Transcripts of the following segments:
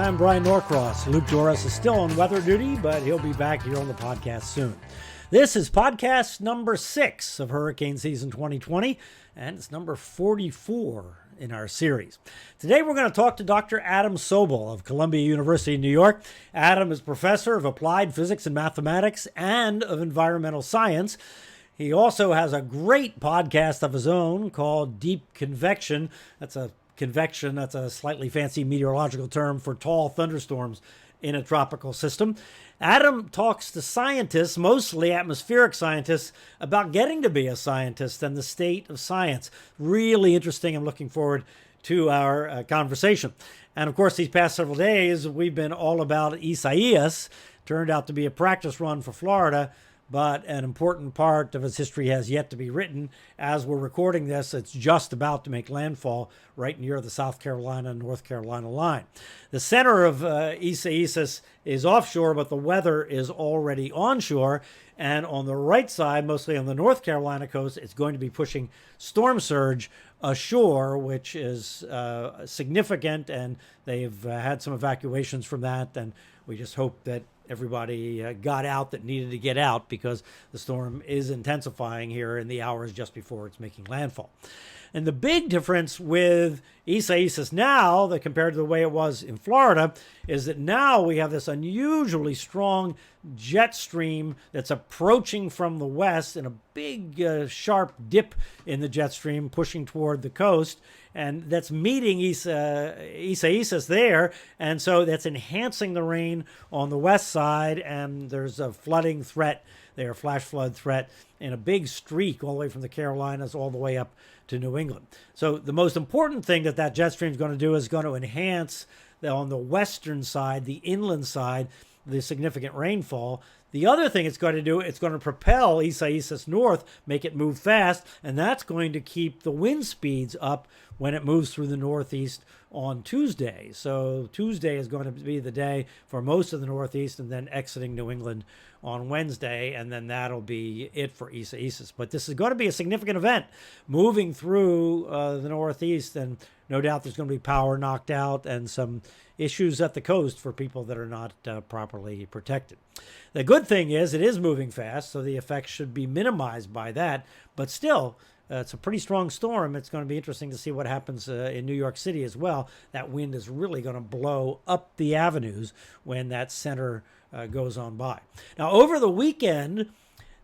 I'm Bryan Norcross. Luke Doris is still on weather duty, but he'll be back here on the podcast soon. This is podcast number 6 of Hurricane Season 2020, and it's number 44 in our series. Today we're going to talk to Dr. Adam Sobel of Columbia University in New York. Adam is professor of applied physics and mathematics and of environmental science. He also has a great podcast of his own called Deep Convection. That's a slightly fancy meteorological term for tall thunderstorms in a tropical system. Adam talks to scientists, mostly atmospheric scientists, about getting to be a scientist and the state of science. Really interesting. I'm looking forward to our conversation. And of course, these past several days, we've been all about Isaias. Turned out to be a practice run for Florida, but an important part of its history has yet to be written. As we're recording this, it's just about to make landfall right near the South Carolina and North Carolina line. The center of Isaias is offshore, but the weather is already onshore. And on the right side, mostly on the North Carolina coast, it's going to be pushing storm surge ashore, which is significant. And they've had some evacuations from that. And we just hope that everybody got out that needed to get out, because the storm is intensifying here in the hours just before it's making landfall. And the big difference with Isaias now, that compared to the way it was in Florida, is that now we have this unusually strong jet stream that's approaching from the west in a big sharp dip in the jet stream pushing toward the coast. And that's meeting Isaias there. And so that's enhancing the rain on the west side. And there's a flooding threat there, flash flood threat, in a big streak all the way from the Carolinas all the way up to New England. So the most important thing that jet stream is going to do is going to enhance on the western side, the inland side, the significant rainfall. The other thing it's going to do, it's going to propel Isaias north, make it move fast, and that's going to keep the wind speeds up when it moves through the northeast on Tuesday. So Tuesday is going to be the day for most of the northeast, and then exiting New England on Wednesday, and then that'll be it for Isaias. But this is going to be a significant event moving through the northeast, and no doubt there's going to be power knocked out and some issues at the coast for people that are not properly protected. The good thing is it is moving fast, so the effects should be minimized by that. But still, it's a pretty strong storm. It's going to be interesting to see what happens in New York City as well. That wind is really going to blow up the avenues when that center goes on by. Now, over the weekend,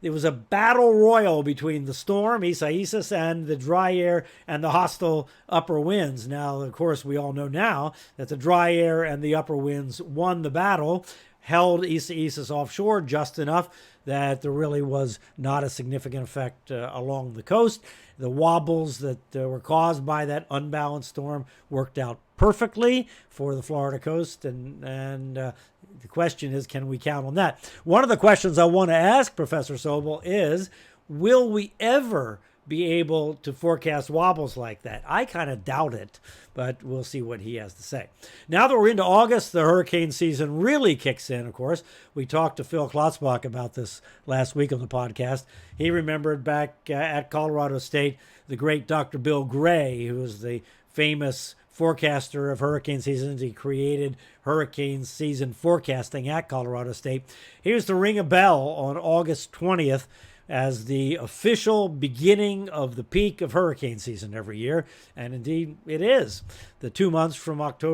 there was a battle royal between the storm, Isaias, and the dry air and the hostile upper winds. Now, of course, we all know now that the dry air and the upper winds won the battle, held Isaias offshore just enough that there really was not a significant effect along the coast. The wobbles that were caused by that unbalanced storm worked out perfectly for the Florida coast, and the question is, can we count on that? One of the questions I want to ask Professor Sobel is, will we ever be able to forecast wobbles like that? I kind of doubt it, but we'll see what he has to say. Now that we're into August, the hurricane season really kicks in, of course. We talked to Phil Klotzbach about this last week on the podcast. He remembered back at Colorado State, the great Dr. Bill Gray, who was the famous forecaster of hurricane seasons. He created hurricane season forecasting at Colorado State. He was to ring a bell on August 20th as the official beginning of the peak of hurricane season every year. And indeed, it is. The 2 months from August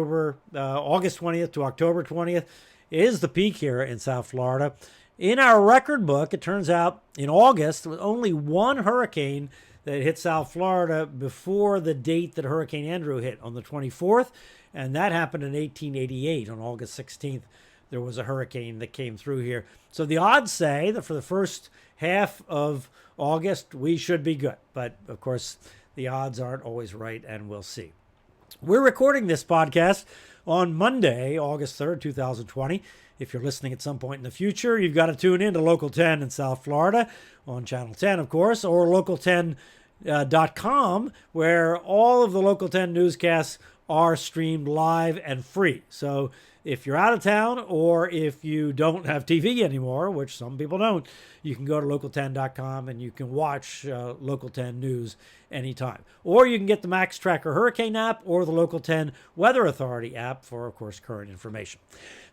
20th to October 20th is the peak here in South Florida. In our record book, it turns out in August, there was only one hurricane that hit South Florida before the date that Hurricane Andrew hit on the 24th. And that happened in 1888 on August 16th. There was a hurricane that came through here. So the odds say that for the first half of August, we should be good. But, of course, the odds aren't always right, and we'll see. We're recording this podcast on Monday, August 3rd, 2020. If you're listening at some point in the future, you've got to tune in to Local 10 in South Florida on Channel 10, of course, or Local 10.com, where all of the Local 10 newscasts are streamed live and free. So if you're out of town or if you don't have TV anymore, which some people don't, you can go to local10.com and you can watch Local 10 News anytime. Or you can get the Max Tracker Hurricane app or the Local 10 Weather Authority app for, of course, current information.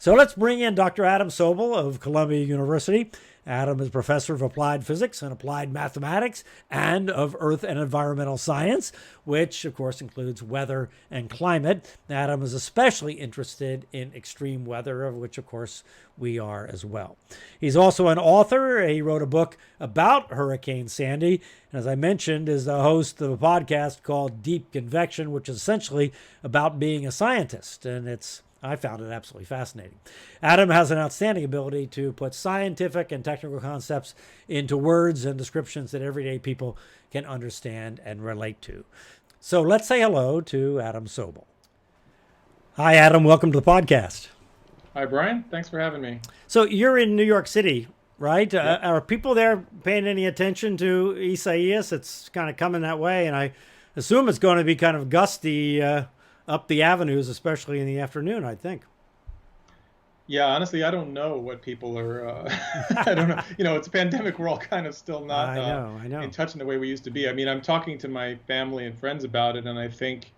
So let's bring in Dr. Adam Sobel of Columbia University. Adam is professor of applied physics and applied mathematics and of earth and environmental science, which of course includes weather and climate. Adam is especially interested in extreme weather, of which of course we are as well. He's also an author. He wrote a book about Hurricane Sandy, and as I mentioned, is the host of a podcast called Deep Convection, which is essentially about being a scientist, and I found it absolutely fascinating. Adam has an outstanding ability to put scientific and technical concepts into words and descriptions that everyday people can understand and relate to. So let's say hello to Adam Sobel. Hi, Adam. Welcome to the podcast. Hi, Brian. Thanks for having me. So you're in New York City, right? Yeah. Are people there paying any attention to Isaias? It's kind of coming that way, and I assume it's going to be kind of gusty up the avenues, especially in the afternoon, I think. Yeah, honestly, I don't know what people are, I don't know. It's a pandemic. We're all kind of still not I know. in touch in the way we used to be. I mean, I'm talking to my family and friends about it, and I think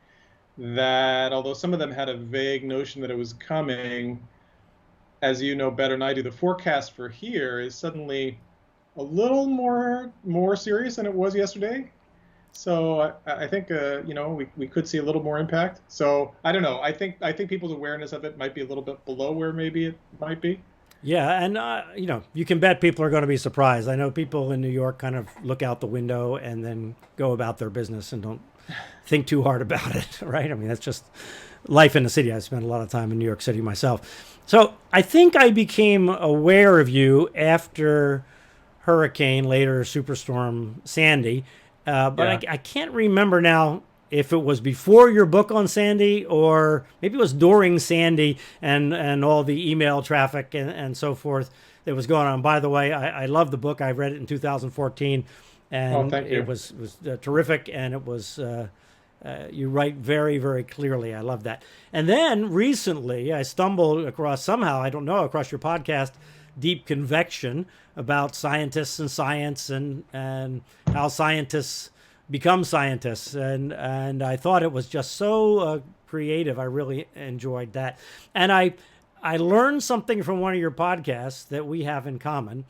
that although some of them had a vague notion that it was coming, as you know better than I do, the forecast for here is suddenly a little more serious than it was yesterday. So I think we could see a little more impact. So I don't know. I think people's awareness of it might be a little bit below where maybe it might be. Yeah, and you can bet people are going to be surprised. I know people in New York kind of look out the window and then go about their business and don't think too hard about it, right? I mean, that's just life in the city. I spent a lot of time in New York City myself. So I think I became aware of you after Hurricane, later Superstorm Sandy. But yeah. I can't remember now if it was before your book on Sandy or maybe it was during Sandy and all the email traffic and so forth that was going on. By the way, I love the book. I read it in 2014, and thank you. It was terrific, and it was you write very, very clearly. I love that. And then recently I stumbled across across your podcast, Deep Convection, about scientists and science and how scientists become scientists. And I thought it was just so creative. I really enjoyed that. And I learned something from one of your podcasts that we have in common.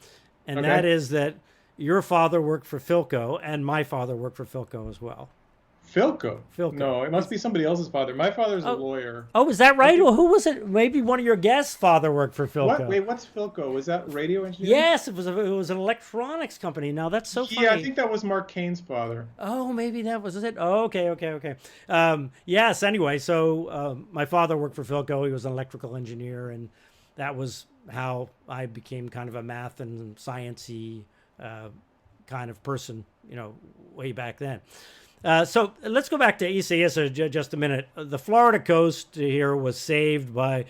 And Okay. that is that your father worked for Philco and my father worked for Philco as well. Philco? Philco. No, it must be somebody else's father. My father's a lawyer. Oh, is that right? Well, who was it? Maybe one of your guests' father worked for Philco. What? Wait, what's Philco? Was that radio engineering? Yes, it was an electronics company. Now that's so funny. Yeah, I think that was Mark Kane's father. Oh, maybe that was it. Oh, okay. Yes. Anyway, so my father worked for Philco. He was an electrical engineer, and that was how I became kind of a math and sciencey kind of person, way back then. So let's go back to Isaias just a minute. The Florida coast here was saved by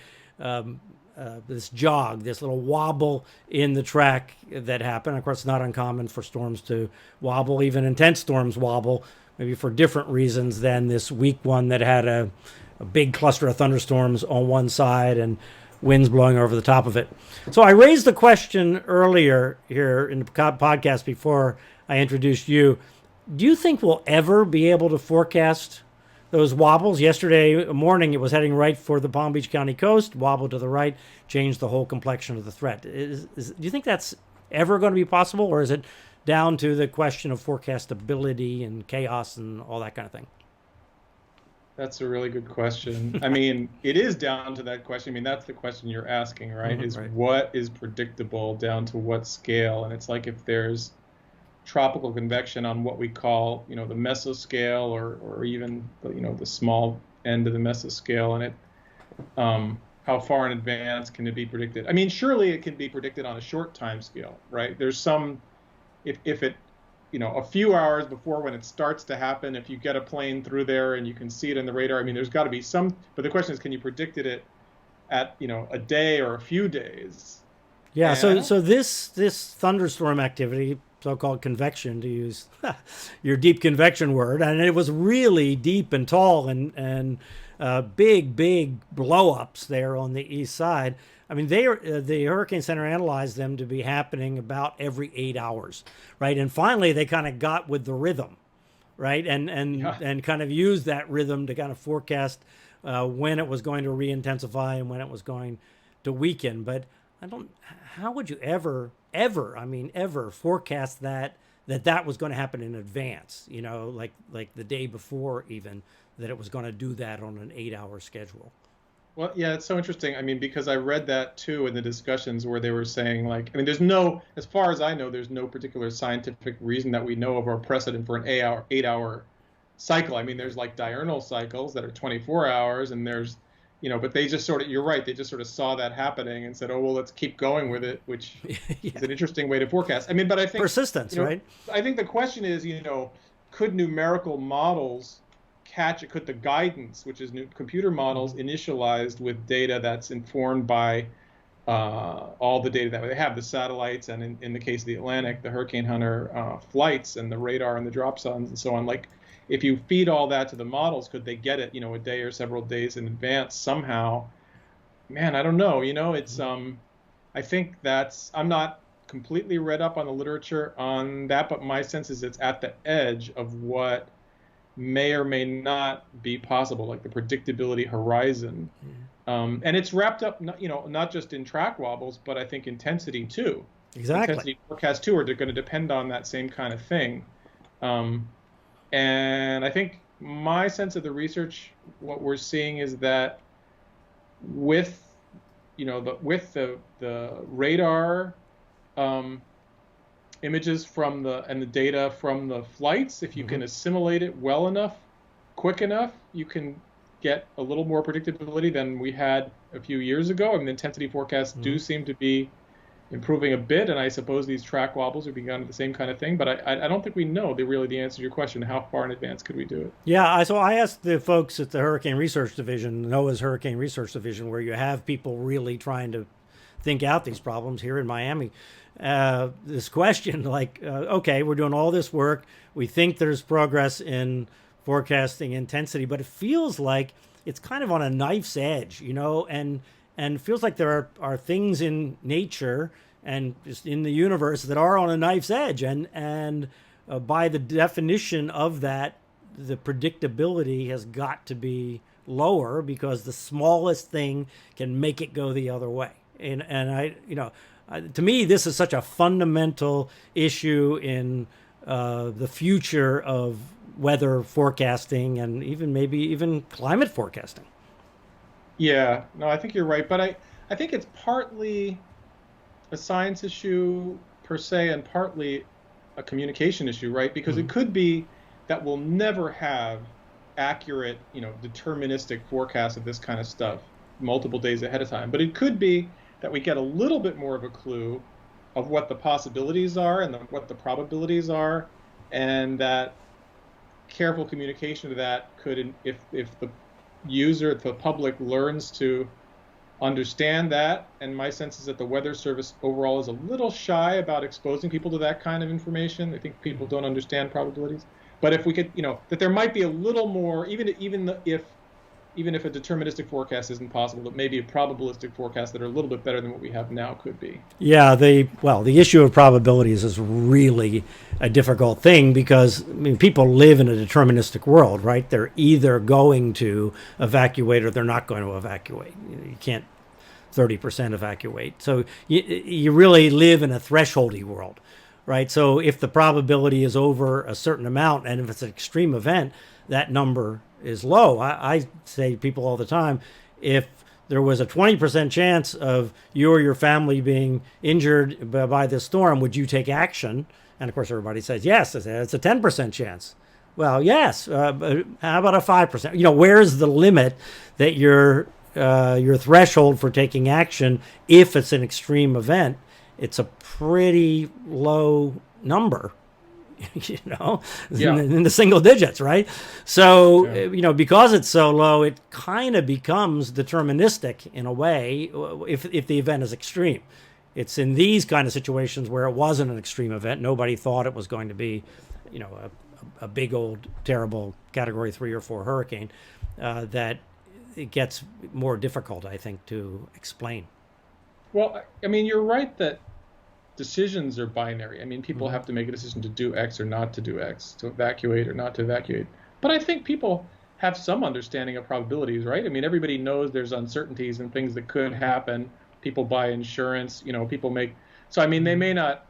this jog, this little wobble in the track that happened. Of course, it's not uncommon for storms to wobble. Even intense storms wobble, maybe for different reasons than this weak one that had a big cluster of thunderstorms on one side and winds blowing over the top of it. So I raised the question earlier here in the podcast before I introduced you. Do you think we'll ever be able to forecast those wobbles? Yesterday morning, it was heading right for the Palm Beach County coast, wobbled to the right, changed the whole complexion of the threat. Do you think that's ever going to be possible, or is it down to the question of forecastability and chaos and all that kind of thing? That's a really good question. I mean, it is down to that question. I mean, that's the question you're asking, right? Right. What is predictable down to what scale? And it's like if there's tropical convection on what we call, the mesoscale or even, the small end of the mesoscale, and it, how far in advance can it be predicted? I mean, surely it can be predicted on a short time scale, right? There's some, if it, a few hours before when it starts to happen, if you get a plane through there and you can see it in the radar, I mean, there's got to be some, but the question is, can you predict it at a day or a few days? Yeah, so this thunderstorm activity so-called convection, to use your deep convection word, and it was really deep and tall and big blow-ups there on the east side. I mean, the Hurricane Center analyzed them to be happening about every 8 hours, right? And finally, they kind of got with the rhythm, right? And kind of used that rhythm to kind of forecast when it was going to re-intensify and when it was going to weaken. But how would you ever forecast that was going to happen in advance, like the day before even, that it was going to do that on an 8-hour schedule? Well, yeah, it's so interesting. I mean, because I read that too in the discussions where they were saying, like, I mean, as far as I know, there's no particular scientific reason that we know of or precedent for an 8-hour cycle. I mean, there's like diurnal cycles that are 24 hours, and there's, but they just sort of, you're right, they just sort of saw that happening and said, oh, well, let's keep going with it, which is an interesting way to forecast. I mean, but I think persistence, right? I think the question is, could numerical models catch it? Could the guidance, which is new computer models, initialized with data that's informed by all the data that they have, the satellites, and in the case of the Atlantic, the Hurricane Hunter flights and the radar and the drop zones and so on. Like, if you feed all that to the models, could they get it, a day or several days in advance somehow? Man, I don't know. It's I think I'm not completely read up on the literature on that, but my sense is it's at the edge of what may or may not be possible, like the predictability horizon. And it's wrapped up, not just in track wobbles, but I think intensity too. Exactly. Intensity forecasts too are going to depend on that same kind of thing. And I think my sense of the research, what we're seeing is that with the radar images and the data from the flights, if you can assimilate it well enough, quick enough, you can get a little more predictability than we had a few years ago. I mean, the intensity forecasts do seem to be improving a bit, and I suppose these track wobbles are begun the same kind of thing, but I don't think we know the answer to your question, how far in advance could we do it? Yeah, so I asked the folks at the Hurricane Research Division, NOAA's Hurricane Research Division, where you have people really trying to think out these problems here in Miami, this question, like, okay, we're doing all this work, we think there's progress in forecasting intensity, but it feels like it's kind of on a knife's edge, and feels like there are things in nature and just in the universe that are on a knife's edge. And by the definition of that, the predictability has got to be lower because the smallest thing can make it go the other way. And to me, this is such a fundamental issue in the future of weather forecasting and maybe even climate forecasting. Yeah, no, I think you're right. But I think it's partly a science issue per se and partly a communication issue, right? Because it could be that we'll never have accurate, deterministic forecasts of this kind of stuff multiple days ahead of time. But it could be that we get a little bit more of a clue of what the possibilities are and what the probabilities are, and that careful communication of that could, if the user, if the public learns to understand that, and my sense is that the Weather Service overall is a little shy about exposing people to that kind of information. I think people don't understand probabilities. But if we could, that there might be a little more, even if a deterministic forecast isn't possible, that maybe a probabilistic forecast that are a little bit better than what we have now could be. Yeah, the issue of probabilities is really a difficult thing because people live in a deterministic world, right? They're either going to evacuate or they're not going to evacuate. You can't 30% evacuate. So you really live in a thresholdy world, right? So if the probability is over a certain amount, and if it's an extreme event, that number is low. I say to people all the time, if there was a 20% chance of you or your family being injured by this storm, would you take action? And of course, everybody says yes. It's a 10% chance. Well, yes. But how about a 5%? Where's the limit that your threshold for taking action if it's an extreme event? It's a pretty low number. In the single digits, right? So, because it's so low, it kind of becomes deterministic in a way if the event is extreme. it's in these kind of situations where it wasn't an extreme event. Nobody thought it was going to be, a big old terrible Category 3 or 4 hurricane, that it gets more difficult, I think, to explain. Well, I mean, you're right that decisions are binary. I mean, people have to make a decision to do X or not to do X, to evacuate or not to evacuate. But I think people have some understanding of probabilities, right? I mean, everybody knows there's uncertainties and things that could happen. People buy insurance, people make. So, I mean, they may not,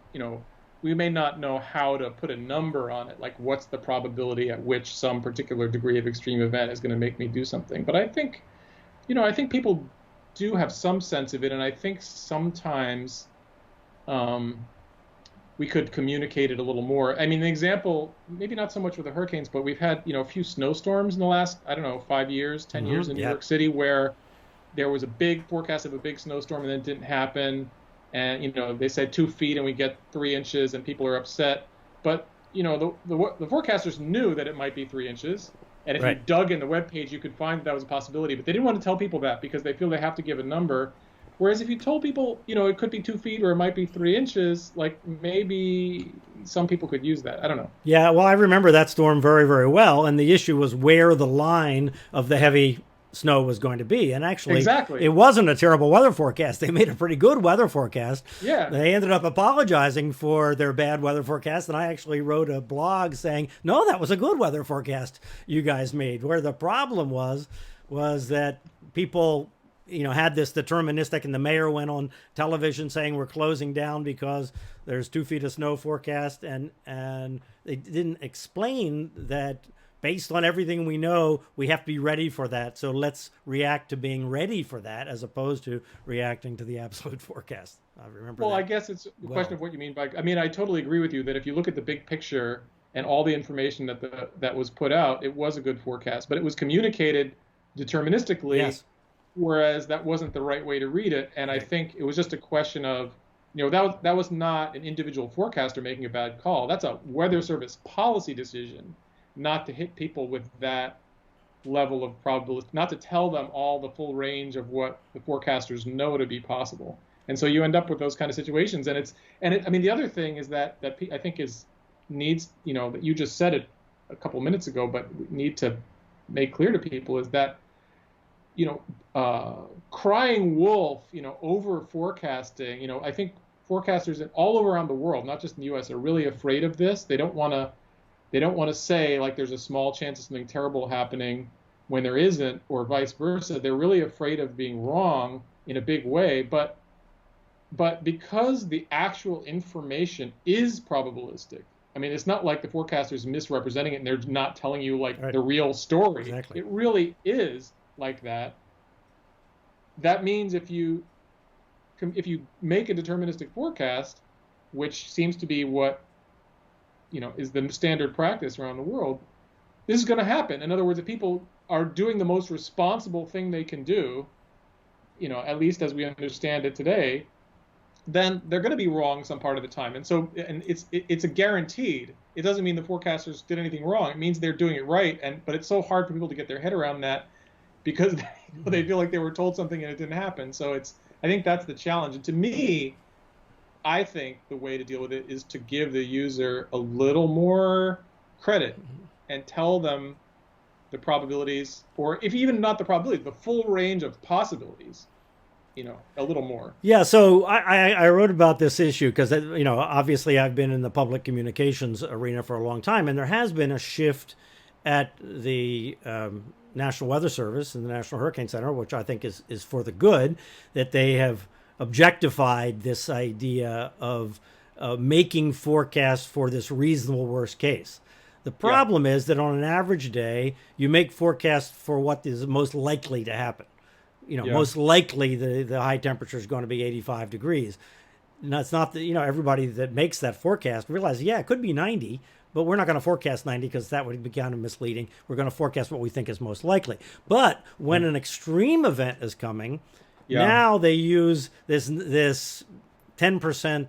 we may not know how to put a number on it, like what's the probability at which some particular degree of extreme event is going to make me do something. But I think, I think people do have some sense of it, and I think sometimes we could communicate it a little more. I mean, the example, maybe not so much with the hurricanes, but we've had, a few snowstorms in the last, 5 years, 10 years in New York City, where there was a big forecast of a big snowstorm and then it didn't happen. And, they said 2 feet and we get 3 inches and people are upset. But, the forecasters knew that it might be 3 inches. And if you dug in the webpage, you could find that was a possibility. But they didn't want to tell people that because they feel they have to give a number. Whereas if you told people, it could be 2 feet or it might be 3 inches, like maybe some people could use that. I don't know. Yeah, well, I remember that storm very, very well. And the issue was where the line of the heavy snow was going to be. And actually, it wasn't a terrible weather forecast. They made a pretty good weather forecast. Yeah. They ended up apologizing for their bad weather forecast. And I actually wrote a blog saying, no, that was a good weather forecast you guys made. Where the problem was that people had this deterministic, and the mayor went on television saying we're closing down because there's 2 feet of snow forecast, and they didn't explain that based on everything we know, we have to be ready for that. So let's react to being ready for that as opposed to reacting to the absolute forecast. I remember. Well, I guess it's a question of what you mean by. I mean, I totally agree with you that if you look at the big picture and all the information that was put out, it was a good forecast, but it was communicated deterministically. Yes. Whereas that wasn't the right way to read it. And I think it was just a question of, that was not an individual forecaster making a bad call. That's a Weather Service policy decision, not to hit people with that level of probability, not to tell them all the full range of what the forecasters know to be possible. And so you end up with those kind of situations. And I mean, the other thing is that I think needs, that you just said it a couple minutes ago, but we need to make clear to people is that, crying wolf, over forecasting, I think forecasters all around the world, not just in the U.S., are really afraid of this. They don't want to say like there's a small chance of something terrible happening when there isn't, or vice versa. They're really afraid of being wrong in a big way. But because the actual information is probabilistic, I mean, it's not like the forecasters misrepresenting it and they're not telling you like the real story. Exactly. It really is like that. That means if you make a deterministic forecast, which seems to be what is the standard practice around the world, this is going to happen. In other words, if people are doing the most responsible thing they can do, at least as we understand it today, then they're going to be wrong some part of the time. And so, it's a guaranteed. It doesn't mean the forecasters did anything wrong. It means they're doing it right. But it's so hard for people to get their head around that because they feel like they were told something and it didn't happen. So I think that's the challenge. And to me, I think the way to deal with it is to give the user a little more credit and tell them the probabilities, or if even not the probability, the full range of possibilities, a little more. Yeah, so I wrote about this issue because, obviously I've been in the public communications arena for a long time, and there has been a shift at the National Weather Service and the National Hurricane Center, which I think is for the good, that they have objectified this idea of making forecasts for this reasonable worst case. The problem is that on an average day, you make forecasts for what is most likely to happen. Most likely the high temperature is going to be 85 degrees. Now, it's not that, everybody that makes that forecast realizes, it could be 90, but we're not going to forecast 90 because that would be kind of misleading. We're going to forecast what we think is most likely. But when an extreme event is coming, now they use this 10%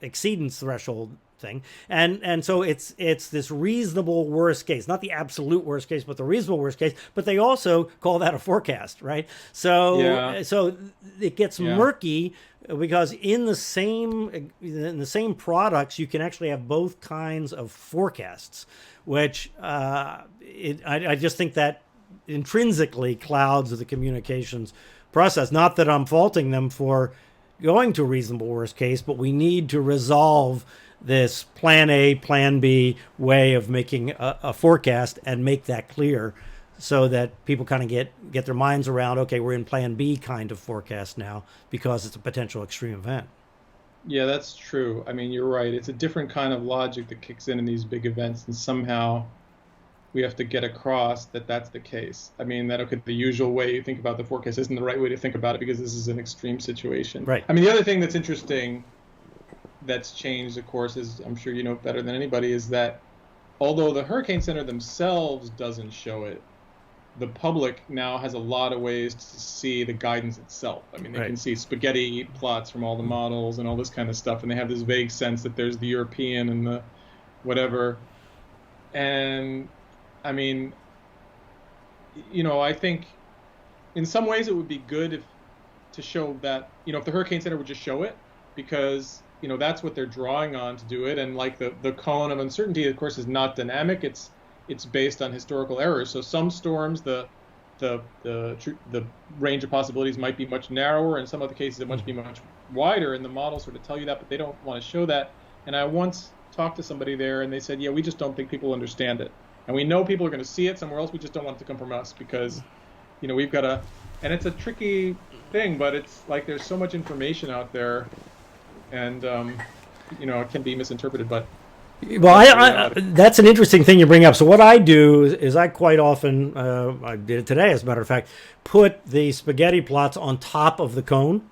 exceedance threshold thing. And so it's this reasonable worst case, not the absolute worst case, but the reasonable worst case. But they also call that a forecast, right? So it gets murky because in the same products you can actually have both kinds of forecasts, which I just think that intrinsically clouds the communications process. Not that I'm faulting them for going to a reasonable worst case, but we need to resolve this plan A, plan B way of making a forecast and make that clear so that people kind of get their minds around, okay, we're in plan B kind of forecast now because it's a potential extreme event. Yeah, that's true. I mean, you're right. It's a different kind of logic that kicks in these big events, and somehow we have to get across that that's the case. I mean, that the usual way you think about the forecast isn't the right way to think about it because this is an extreme situation. Right. I mean, the other thing that's interesting that's changed, of course, is I'm sure you know better than anybody, is that although the Hurricane Center themselves doesn't show it, the public now has a lot of ways to see the guidance itself. I mean, they can see spaghetti plots from all the models and all this kind of stuff, and they have this vague sense that there's the European and the whatever. And I mean, I think in some ways it would be good to show that, if the Hurricane Center would just show it, because, that's what they're drawing on to do it. And like the cone of uncertainty, of course, is not dynamic. It's based on historical errors. So some storms, the range of possibilities might be much narrower. In some other cases, it might be much wider. And the models sort of tell you that, but they don't want to show that. And I once talked to somebody there, and they said, yeah, we just don't think people understand it. And we know people are going to see it somewhere else. We just don't want it to come from us because, we've got to. And it's a tricky thing, but it's like there's so much information out there, and it can be misinterpreted. But well, that's an interesting thing you bring up. So what I do is I quite often, I did it today, as a matter of fact, put the spaghetti plots on top of the cone.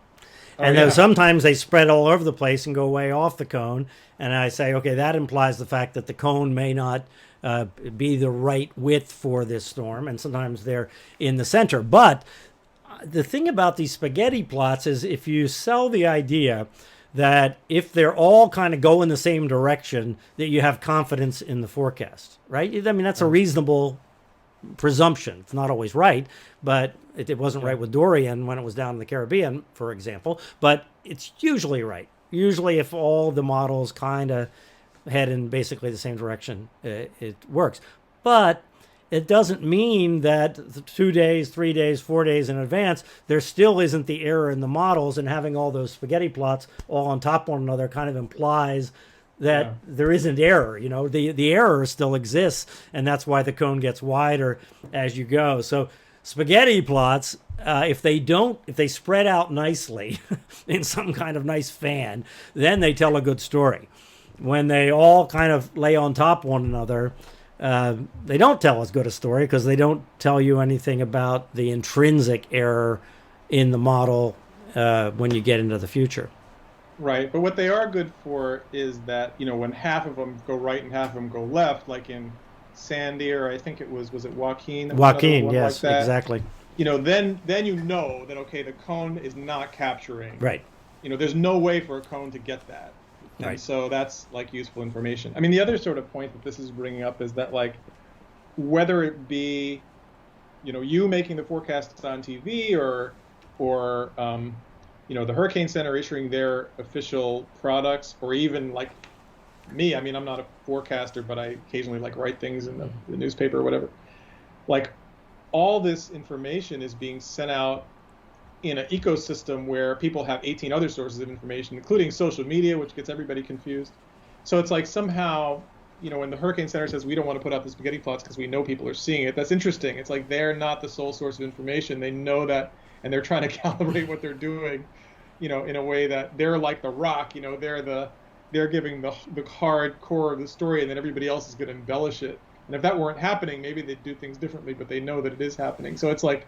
And then sometimes they spread all over the place and go way off the cone. And I say, okay, that implies the fact that the cone may not be the right width for this storm. And sometimes they're in the center. But the thing about these spaghetti plots is if you sell the idea that if they're all kind of go in the same direction, that you have confidence in the forecast, right? I mean, that's a reasonable presumption. It's not always right, but it wasn't right with Dorian when it was down in the Caribbean, for example, but it's usually right. Usually if all the models kind of head in basically the same direction, it works. But it doesn't mean that 2 days, 3 days, 4 days in advance, there still isn't the error in the models, and having all those spaghetti plots all on top of one another kind of implies that there isn't error. The error still exists, and that's why the cone gets wider as you go. So spaghetti plots, if they spread out nicely in some kind of nice fan, then they tell a good story. When they all kind of lay on top of one another, they don't tell as good a story because they don't tell you anything about the intrinsic error in the model when you get into the future. Right, but what they are good for is that, when half of them go right and half of them go left, like in Sandy, or I think was it Joaquin? Joaquin, yes, like exactly. Then that, okay, the cone is not capturing. Right. There's no way for a cone to get that. And right. So that's like useful information. I mean, the other sort of point that this is bringing up is that, like, whether it be, you making the forecasts on TV or the Hurricane Center issuing their official products, or even like me, I mean, I'm not a forecaster, but I occasionally write things in the newspaper or whatever. Like, all this information is being sent out in an ecosystem where people have 18 other sources of information, including social media, which gets everybody confused. So it's like somehow, when the Hurricane Center says we don't want to put out the spaghetti plots because we know people are seeing it, that's interesting. It's like they're not the sole source of information. They know that, and they're trying to calibrate what they're doing, in a way that they're like the rock, they're giving the hard core of the story, and then everybody else is going to embellish it. And if that weren't happening, maybe they'd do things differently, but they know that it is happening. So it's like,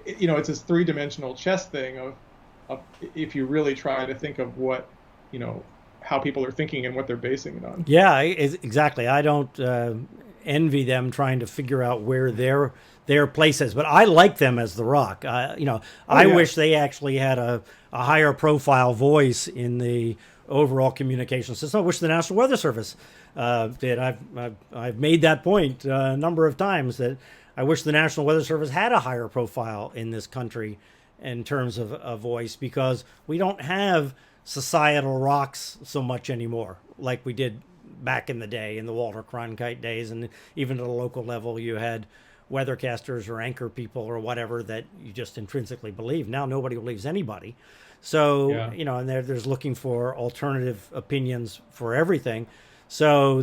it's this three-dimensional chess thing of if you really try to think of what, how people are thinking and what they're basing it on. Yeah, exactly. I don't envy them trying to figure out where their place is, but I like them as the rock. I wish they actually had a higher profile voice in the overall communication system, which the National Weather Service did. I've made that point a number of times that I wish the National Weather Service had a higher profile in this country in terms of a voice, because we don't have societal rocks so much anymore like we did back in the day, in the Walter Cronkite days, and even at a local level you had weathercasters or anchor people or whatever that you just intrinsically believe. Now nobody believes anybody. So, and there's looking for alternative opinions for everything. So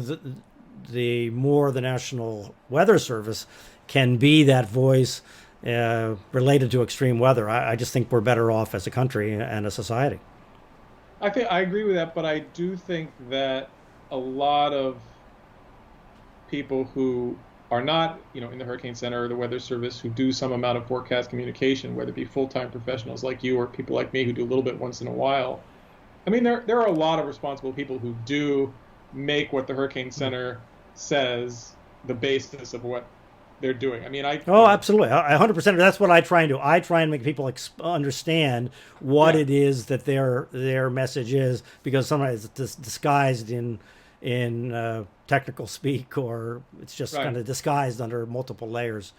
the more the National Weather Service can be that voice related to extreme weather, I just think we're better off as a country and a society. I agree with that, but I do think that a lot of people who are not, in the Hurricane Center or the Weather Service, who do some amount of forecast communication, whether it be full-time professionals like you or people like me who do a little bit once in a while. I mean, there are a lot of responsible people who do make what the Hurricane Center says the basis of what they're doing. I mean, absolutely, 100%. That's what I try and do. I try and make people understand what it is that their message is, because sometimes it's disguised in technical speak, or it's just kind of disguised under multiple layers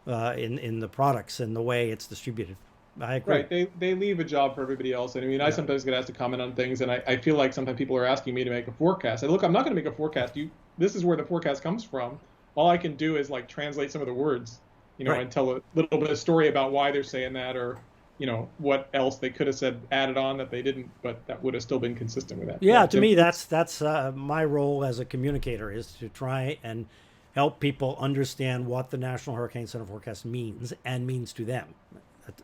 in the products and the way it's distributed. I agree. Right. They leave a job for everybody else. And I mean, I sometimes get asked to comment on things, and I feel like sometimes people are asking me to make a forecast. And look, I'm not going to make a forecast. This is where the forecast comes from. All I can do is translate some of the words, and tell a little bit of story about why they're saying that, or what else they could have said, added on that they didn't, but that would have still been consistent with that. Yeah, to me, that's my role as a communicator, is to try and help people understand what the National Hurricane Center forecast means and means to them.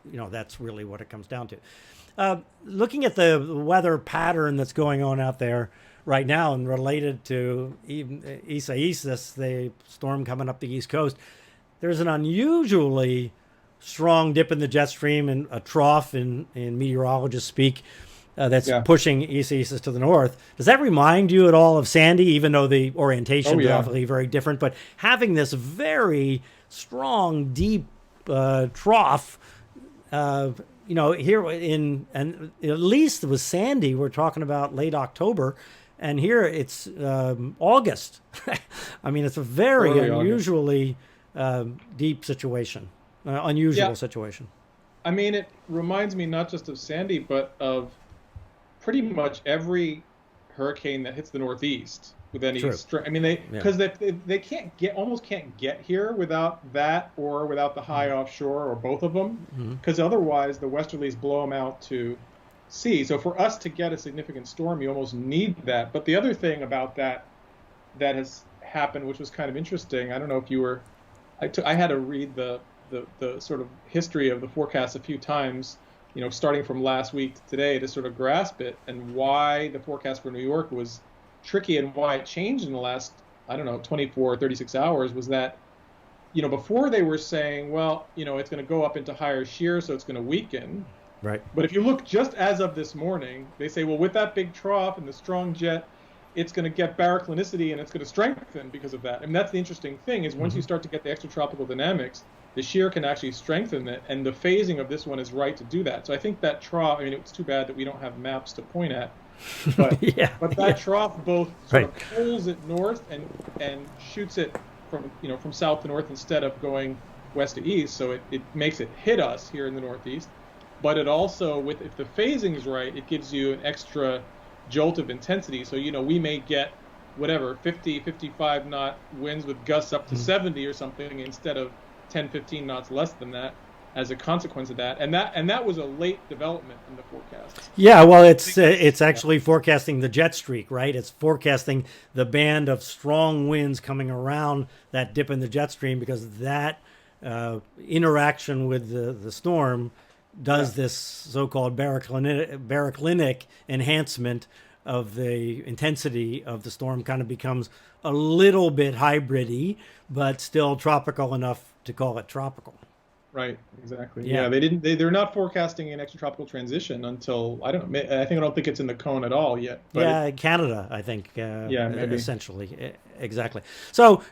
That's really what it comes down to. Looking at the weather pattern that's going on out there right now, and related to Isaias, the storm coming up the East Coast, there's an unusually strong dip in the jet stream and a trough in meteorologist speak that's pushing Isaias to the north. Does that remind you at all of Sandy, even though the orientation is obviously very different, but having this very strong, deep trough, here and at least with Sandy, we're talking about late October, and here it's August. I mean, it's a very unusually deep situation. Unusual situation. I mean, it reminds me not just of Sandy, but of pretty much every hurricane that hits the Northeast with any I mean, because they almost can't get here without that, or without the high offshore, or both of them, because otherwise the westerlies blow them out to sea. So for us to get a significant storm, you almost need that. But the other thing about that has happened, which was kind of interesting, I don't know if you were, I had to read the sort of history of the forecast a few times, starting from last week to today, to sort of grasp it, and why the forecast for New York was tricky, and why it changed in the last, 24, 36 hours, was that, before they were saying, well, it's going to go up into higher shear, so it's going to weaken. Right. But if you look just as of this morning, they say, well, with that big trough and the strong jet, it's going to get baroclinicity, and it's going to strengthen because of that. And that's the interesting thing, is once you start to get the extratropical dynamics, the shear can actually strengthen it, and the phasing of this one is right to do that. So I think that trough, it's too bad that we don't have maps to point at, but that trough both sort of pulls it north and shoots it from south to north instead of going west to east. So it makes it hit us here in the Northeast, but it also, if the phasing is right, it gives you an extra jolt of intensity. So we may get 50, 55 knot winds with gusts up to 70 or something, instead of 10, 15 knots less than that, as a consequence of that. And that was a late development in the forecast. Yeah, well, it's actually forecasting the jet streak, right? It's forecasting the band of strong winds coming around that dip in the jet stream, because that interaction with the storm does this so-called baroclinic enhancement of the intensity of the storm. Kind of becomes a little bit hybrid-y, but still tropical enough to call it tropical. Right, exactly. Yeah, they're not forecasting an extratropical transition until, I don't think it's in the cone at all yet. But Canada, I think. Maybe. Essentially, exactly. So,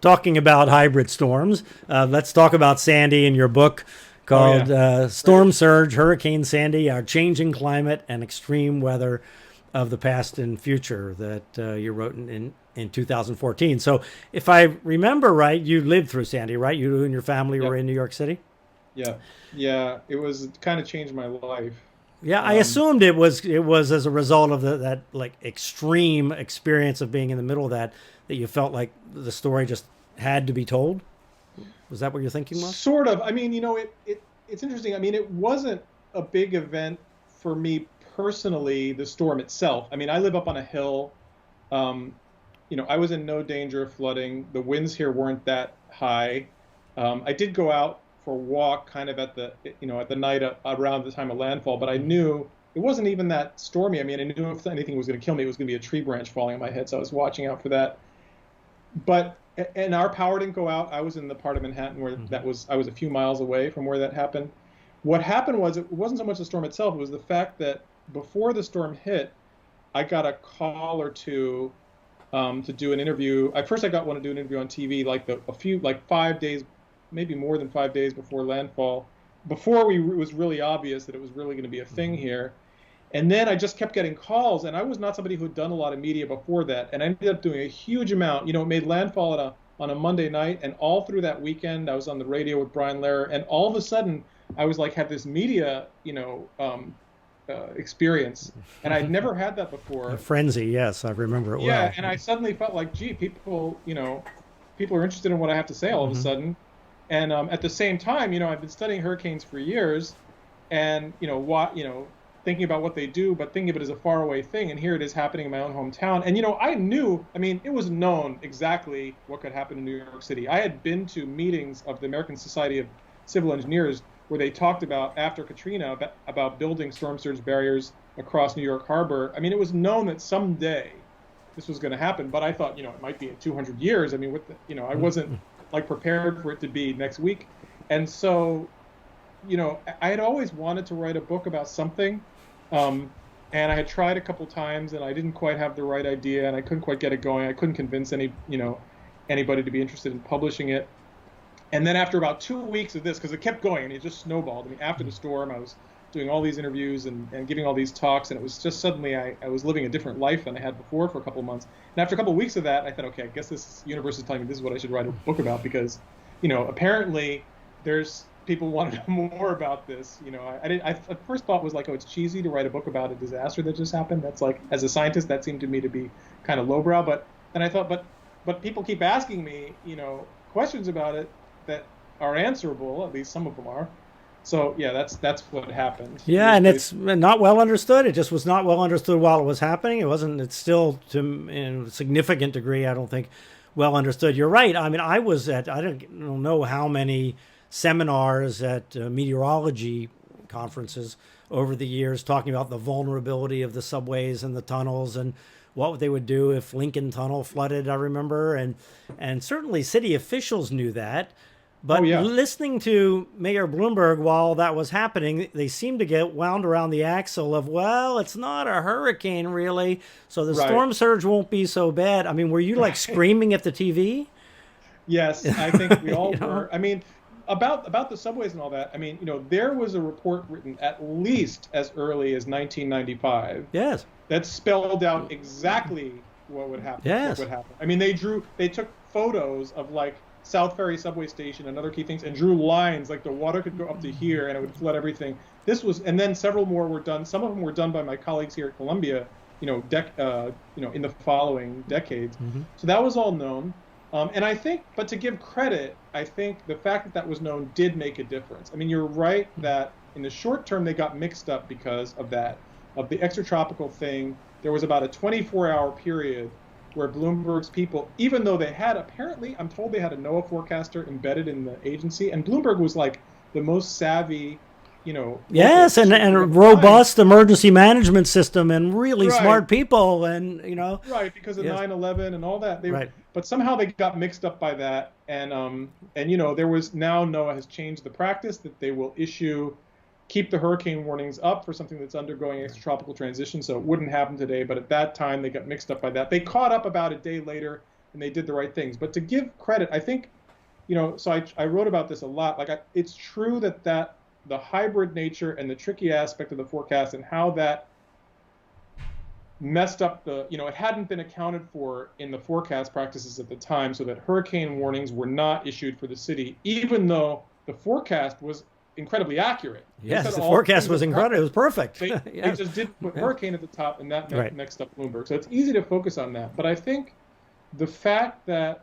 talking about hybrid storms, let's talk about Sandy in your book, called Storm Surge, Hurricane Sandy, Our Changing Climate and Extreme Weather. of the past and future that you wrote in 2014. So if I remember right, you lived through Sandy, right? You and your family Yep. were in New York City. Yeah, yeah, it kind of changed my life. Yeah, I Um, assumed it was as a result of that like extreme experience of being in the middle of that you felt like the story just had to be told. Was that what your thinking was? Sort of. I mean, it's interesting. I mean, it wasn't a big event for me personally, the storm itself. I mean, I live up on a hill. Um, I was in no danger of flooding. The winds here weren't that high. I did go out for a walk kind of at the night around the time of landfall, but I knew it wasn't even that stormy. I mean, I knew if anything was going to kill me, it was going to be a tree branch falling on my head. So I was watching out for that. And our power didn't go out. I was in the part of Manhattan where I was a few miles away from where that happened. What happened was it wasn't so much the storm itself. It was the fact that before the storm hit, I got a call or two to do an interview. First, I got one to do an interview on TV, like 5 days, maybe more than 5 days before landfall, before it was really obvious that it was really going to be a thing here. And then I just kept getting calls, and I was not somebody who had done a lot of media before that, and I ended up doing a huge amount. It made landfall on a Monday night, and all through that weekend, I was on the radio with Brian Lehrer, and all of a sudden, I was like, had this media, experience, and I'd never had that before. A frenzy, yes, I remember it well. Yeah, and I suddenly felt like, gee, people are interested in what I have to say all of a sudden. And at the same time, I've been studying hurricanes for years, and thinking about what they do, but thinking of it as a faraway thing. And here it is happening in my own hometown. And I knew, it was known exactly what could happen in New York City. I had been to meetings of the American Society of Civil Engineers where they talked about, after Katrina, about building storm surge barriers across New York Harbor. It was known that someday this was going to happen, but I thought, it might be in 200 years. I wasn't like prepared for it to be next week. And so, I had always wanted to write a book about something. And I had tried a couple times, and I didn't quite have the right idea, and I couldn't quite get it going. I couldn't convince anybody to be interested in publishing it. And then after about 2 weeks of this, because it kept going, and it just snowballed. After the storm, I was doing all these interviews and giving all these talks, and it was just suddenly I was living a different life than I had before for a couple of months. And after a couple of weeks of that, I thought, okay, I guess this universe is telling me this is what I should write a book about, because, apparently there's people wanted to know more about this. I first thought was like, oh, it's cheesy to write a book about a disaster that just happened. That's like, as a scientist, that seemed to me to be kind of lowbrow. But then I thought, but people keep asking me, questions about it that are answerable. At least some of them are. So yeah, that's what happened. Yeah, and it's not well understood. It just was not well understood while it was happening. It wasn't. It's still, in a significant degree, I don't think, well understood. You're right. I was at, I don't know how many seminars at meteorology conferences over the years talking about the vulnerability of the subways and the tunnels and what they would do if Lincoln Tunnel flooded, I remember. And certainly city officials knew that. But listening to Mayor Bloomberg while that was happening, they seemed to get wound around the axle of, well, it's not a hurricane really, so the storm surge won't be so bad. Were you like screaming at the TV? Yes, I think we all were. About the subways and all that, there was a report written at least as early as 1995. Yes. That spelled out exactly what would happen. Yes. What would happen. They took photos of like South Ferry subway station and other key things and drew lines, like the water could go up to here and it would flood everything. And then several more were done. Some of them were done by my colleagues here at Columbia, in the following decades. So that was all known. And I think, but to give credit, I think the fact that was known did make a difference. You're right that in the short term, they got mixed up because of that, of the extratropical thing. There was about a 24-hour period where Bloomberg's people, even though they had apparently, I'm told they had a NOAA forecaster embedded in the agency, and Bloomberg was like the most savvy, yes, and a robust emergency management system and really smart people, and right, because of 9/11 and all that. But somehow they got mixed up by that, and there was, now NOAA has changed the practice that they will keep the hurricane warnings up for something that's undergoing extratropical transition, so it wouldn't happen today. But at that time, they got mixed up by that. They caught up about a day later, and they did the right things. But to give credit, I think, so I wrote about this a lot. It's true that the hybrid nature and the tricky aspect of the forecast and how that messed up it hadn't been accounted for in the forecast practices at the time, so that hurricane warnings were not issued for the city, even though the forecast was incredibly accurate. Yes, the forecast was incredible. It was perfect. They just didn't put hurricane at the top, and that mixed up Bloomberg. So it's easy to focus on that. But I think the fact that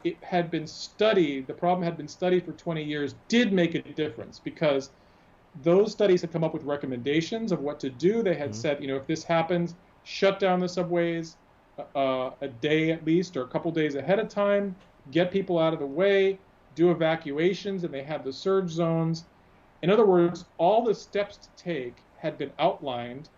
it had been studied, the problem had been studied for 20 years, did make a difference, because those studies had come up with recommendations of what to do. They had said, if this happens, shut down the subways a day at least, or a couple days ahead of time, get people out of the way, do evacuations, and they had the surge zones. In other words, all the steps to take had been outlined,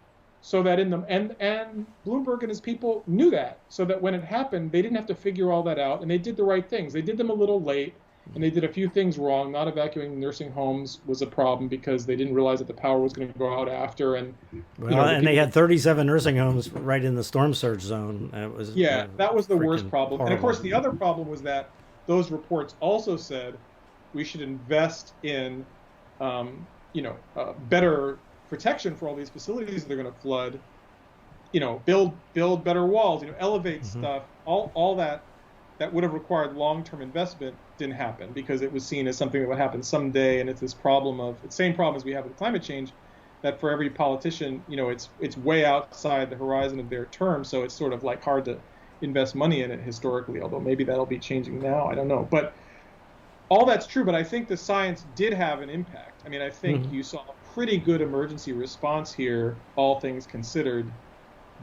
so that and Bloomberg and his people knew that, so that when it happened, they didn't have to figure all that out, and they did the right things. They did them a little late, and they did a few things wrong. Not evacuating nursing homes was a problem because they didn't realize that the power was going to go out after. And they had 37 nursing homes right in the storm surge zone. It was that was the worst problem. Horrible. And of course, the other problem was that those reports also said we should invest in better protection for all these facilities that are going to flood. Build better walls. Elevate stuff. All that would have required long-term investment didn't happen, because it was seen as something that would happen someday. And it's this problem of the same problem as we have with climate change, that for every politician, it's way outside the horizon of their term. So it's sort of like hard to invest money in it historically, although maybe that'll be changing now. I don't know. But all that's true. But I think the science did have an impact. I think you saw a pretty good emergency response here, all things considered,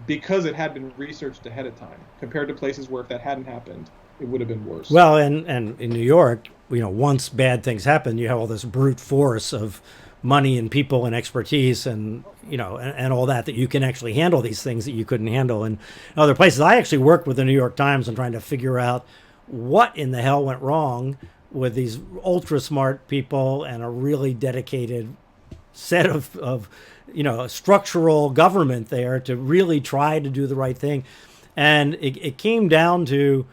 because it had been researched ahead of time, compared to places where if that hadn't happened, it would have been worse. Well, and in New York, once bad things happen, you have all this brute force of money and people and expertise and all that you can actually handle these things that you couldn't handle in other places. I actually worked with the New York Times on trying to figure out what in the hell went wrong with these ultra smart people and a really dedicated set of structural government there to really try to do the right thing. And it came down to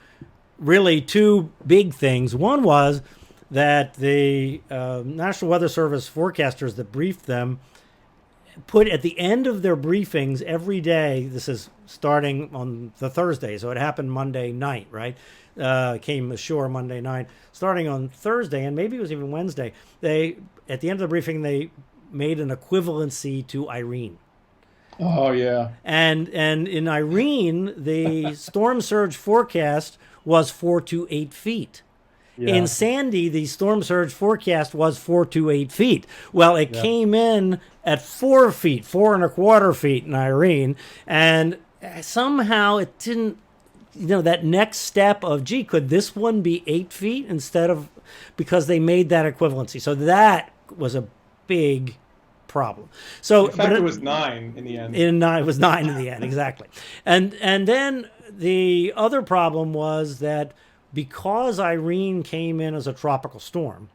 really two big things. One was that the National Weather Service forecasters that briefed them put at the end of their briefings every day, this is starting on the Thursday, so it happened Monday night, right? Came ashore Monday night. Starting on Thursday, and maybe it was even Wednesday, at the end of the briefing, they made an equivalency to Irene. Oh, yeah. And in Irene, the storm surge forecast was 4 to 8 feet. Yeah. In Sandy, the storm surge forecast was 4 to 8 feet. Well, it came in at 4 feet, 4.25 feet in Irene, and somehow it didn't, that next step of, could this one be 8 feet instead of, because they made that equivalency. So that was a big problem. So in fact, it was 9 in the end. It was 9 in the end, exactly. And then the other problem was that because Irene came in as a tropical storm,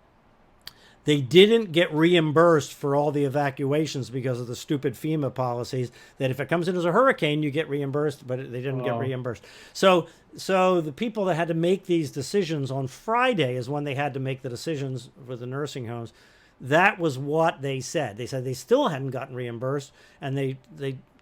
they didn't get reimbursed for all the evacuations because of the stupid FEMA policies that if it comes in as a hurricane, you get reimbursed, but they didn't get reimbursed. So the people that had to make these decisions on Friday is when they had to make the decisions for the nursing homes. That was what they said. They said they still hadn't gotten reimbursed, and they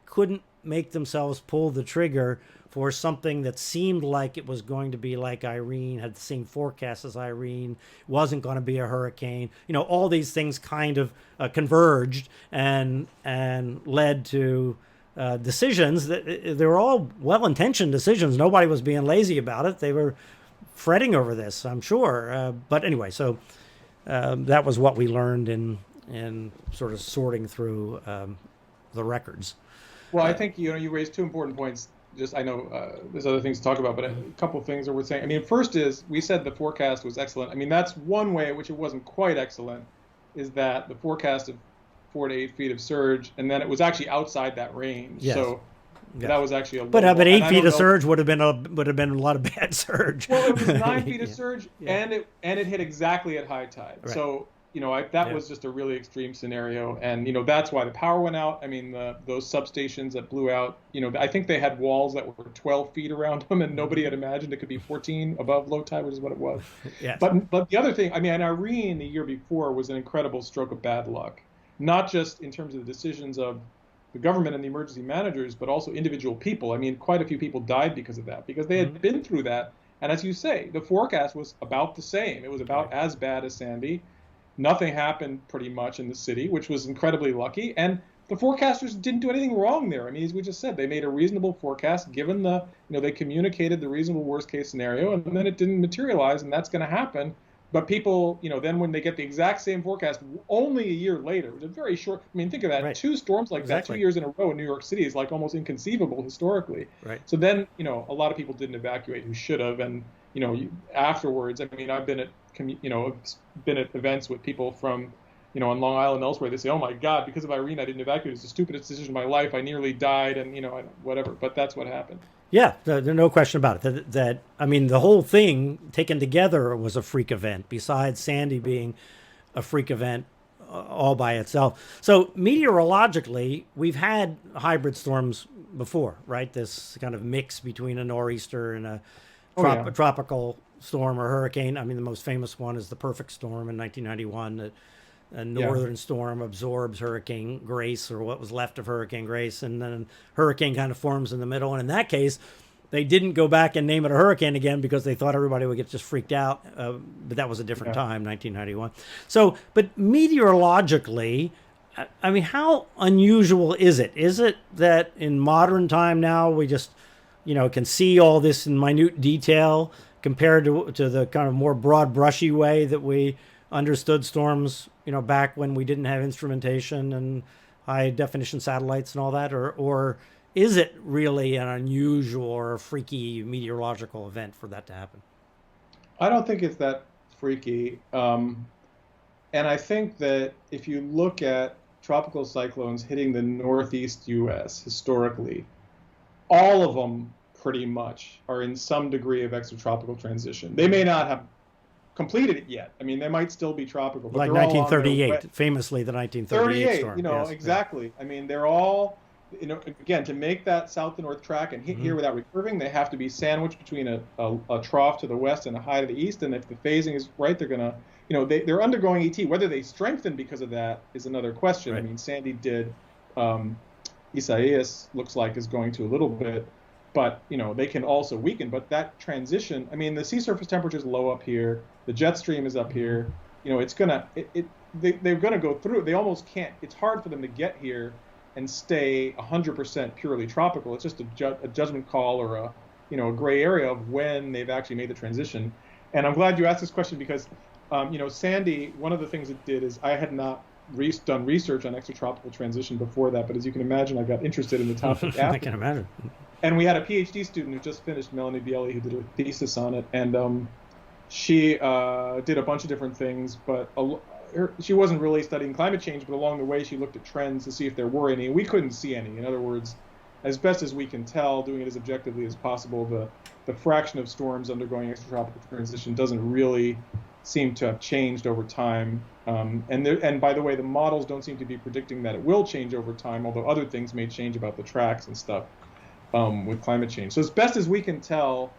couldn't make themselves pull the trigger for something that seemed like it was going to be like Irene, had the same forecast as Irene, wasn't going to be a hurricane. All these things kind of converged and led to decisions that they were all well-intentioned decisions. Nobody was being lazy about it. They were fretting over this, I'm sure. But anyway, so that was what we learned in sort of sorting through the records. Well, I think you raised two important points. I know there's other things to talk about, but a couple of things that we're saying. First is we said the forecast was excellent. That's one way in which it wasn't quite excellent, is that the forecast of 4 to 8 feet of surge, and then it was actually outside that range. Yes. So that was actually a low. But 8 feet of surge would have been a lot of bad surge. Well, it was 9 feet of surge, and it hit exactly at high tide. Right. So that was just a really extreme scenario, and that's why the power went out. Those substations that blew out, I think they had walls that were 12 feet around them, and nobody had imagined it could be 14 above low tide, which is what it was. Yes. But the other thing, Irene the year before was an incredible stroke of bad luck, not just in terms of the decisions of the government and the emergency managers, but also individual people. I mean, quite a few people died because of that, because they had been through that. And as you say, the forecast was about the same. It was about as bad as Sandy. Nothing happened pretty much in the city, which was incredibly lucky. And the forecasters didn't do anything wrong there. I mean, as we just said, they made a reasonable forecast given the, they communicated the reasonable worst case scenario, and then it didn't materialize, and that's going to happen. But people, then when they get the exact same forecast only a year later, it was a very short, I mean, think of that, Right. two storms like that, 2 years in a row in New York City is like almost inconceivable historically. Right. So then, a lot of people didn't evacuate who should have. And, afterwards, I mean, I've been at, been at events with people from, on Long Island and elsewhere. They say, oh my God, because of Irene, I didn't evacuate. It's the stupidest decision of my life. I nearly died and, whatever. But that's what happened. Yeah, there's no question about it. That I mean, the whole thing taken together was a freak event, besides Sandy being a freak event all by itself. So meteorologically, we've had hybrid storms before, right? This kind of mix between a nor'easter and a tropical storm or hurricane. I mean, the most famous one is the perfect storm in 1991. A northern storm absorbs Hurricane Grace, or what was left of Hurricane Grace, and then hurricane kind of forms in the middle. And in that case, they didn't go back and name it a hurricane again because they thought everybody would get just freaked out. But that was a different time, 1991. So, but meteorologically, I mean, how unusual is it? Is it that in modern time now we just, can see all this in minute detail compared to the kind of more broad brushy way that we understood storms, back when we didn't have instrumentation and high definition satellites and all that, or is it really an unusual or a freaky meteorological event for that to happen? I don't think it's that freaky. And I think that if you look at tropical cyclones hitting the northeast U.S. historically, all of them pretty much are in some degree of extratropical transition. They may not have completed it yet. I mean, they might still be tropical. But like 1938, famously the 1938 storm. Yes, exactly. Yeah. I mean, they're all, again, to make that south to north track and hit here without recurving, they have to be sandwiched between a trough to the west and a high to the east. And if the phasing is right, they're going to, they're undergoing ET. Whether they strengthen because of that is another question. Right. I mean, Sandy did. Isaias looks like is going to a little bit. But, they can also weaken. But that transition, I mean, the sea surface temperature is low up here. The jet stream is up here. It's going to, they're going to go through. They almost can't. It's hard for them to get here and stay 100% purely tropical. It's just a judgment call or a gray area of when they've actually made the transition. And I'm glad you asked this question because, Sandy, one of the things it did is I had not done research on extratropical transition before that. But as you can imagine, I got interested in the topic after. I can imagine. And we had a PhD student who just finished, Melanie Bielli, who did a thesis on it. And she did a bunch of different things, but she wasn't really studying climate change, but along the way she looked at trends to see if there were any. And we couldn't see any. In other words, as best as we can tell, doing it as objectively as possible, the fraction of storms undergoing extratropical transition doesn't really seem to have changed over time. And by the way, the models don't seem to be predicting that it will change over time, although other things may change about the tracks and stuff. With climate change. So as best as we can tell,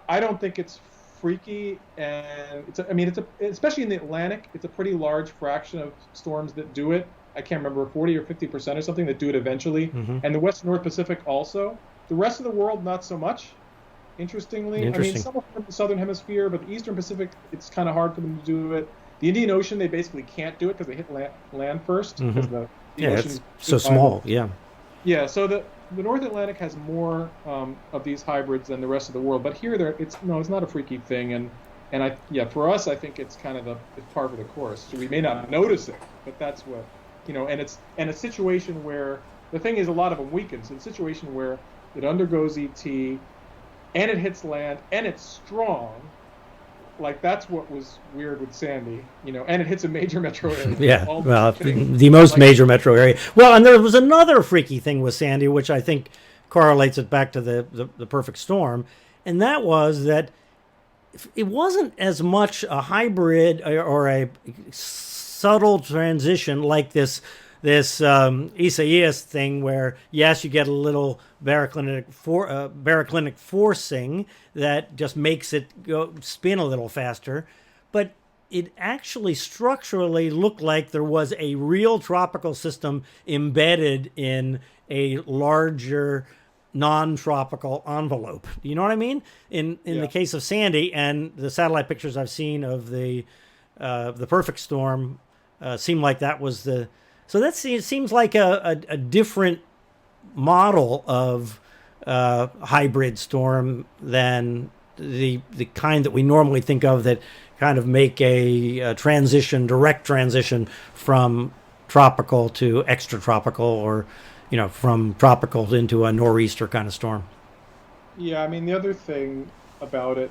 I don't think it's freaky, and it's especially in the Atlantic, it's a pretty large fraction of storms that do it. I can't remember, 40 or 50% or something that do it eventually. And the West North Pacific also. The rest of the world, not so much. Interestingly, I mean, some of them in the Southern Hemisphere, but the Eastern Pacific, it's kind of hard for them to do it. The Indian Ocean, they basically can't do it because they hit land first. Because the ocean it's so small. Yeah, so the North Atlantic has more of these hybrids than the rest of the world, but here it's not a freaky thing, and for us I think it's kind of it's par for the course. So we may not notice it, but that's what and it's a situation where the thing is a lot of them weaken. So the situation where it undergoes ET and it hits land and it's strong. Like that's what was weird with Sandy, and it hits a major metro area. Yeah, well, the most major metro area. Well, and there was another freaky thing with Sandy, which I think correlates it back to the perfect storm, and that was that it wasn't as much a hybrid or a subtle transition like this Isaias thing, where yes, you get a little baroclinic forcing that just makes it spin a little faster, but it actually structurally looked like there was a real tropical system embedded in a larger non-tropical envelope. You know what I mean? In the case of Sandy and the satellite pictures I've seen of the perfect storm, seem like that was the. So it seems like a different model of hybrid storm than the kind that we normally think of that kind of make a direct transition from tropical to extratropical, or from tropical into a nor'easter kind of storm. Yeah, I mean, the other thing about it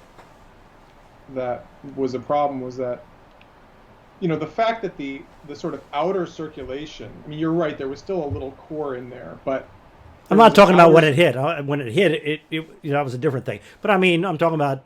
that was a problem was that, the fact that the sort of outer circulation, I mean, you're right, there was still a little core in there, but I'm not talking about when it hit. When it hit, that was a different thing. But I mean, I'm talking about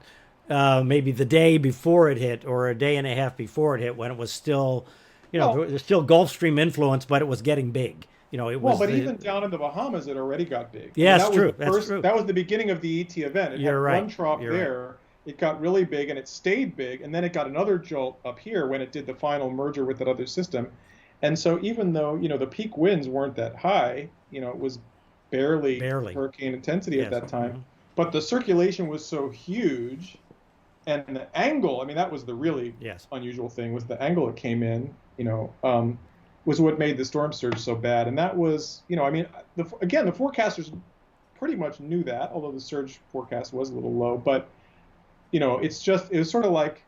maybe the day before it hit, or a day and a half before it hit, when it was still, there's still Gulf Stream influence, but it was getting big. Even down in the Bahamas, it already got big. Yeah, that's true. That's true. That was the beginning of the ET event. It You're had right. one trough there. Right. It got really big, and it stayed big, and then it got another jolt up here when it did the final merger with that other system. And so even though, the peak winds weren't that high, it was barely hurricane intensity at that time, but the circulation was so huge, and the angle, I mean, that was the really unusual thing, was the angle it came in, was what made the storm surge so bad. And that was, the forecasters pretty much knew that, although the surge forecast was a little low. But, it was sort of like,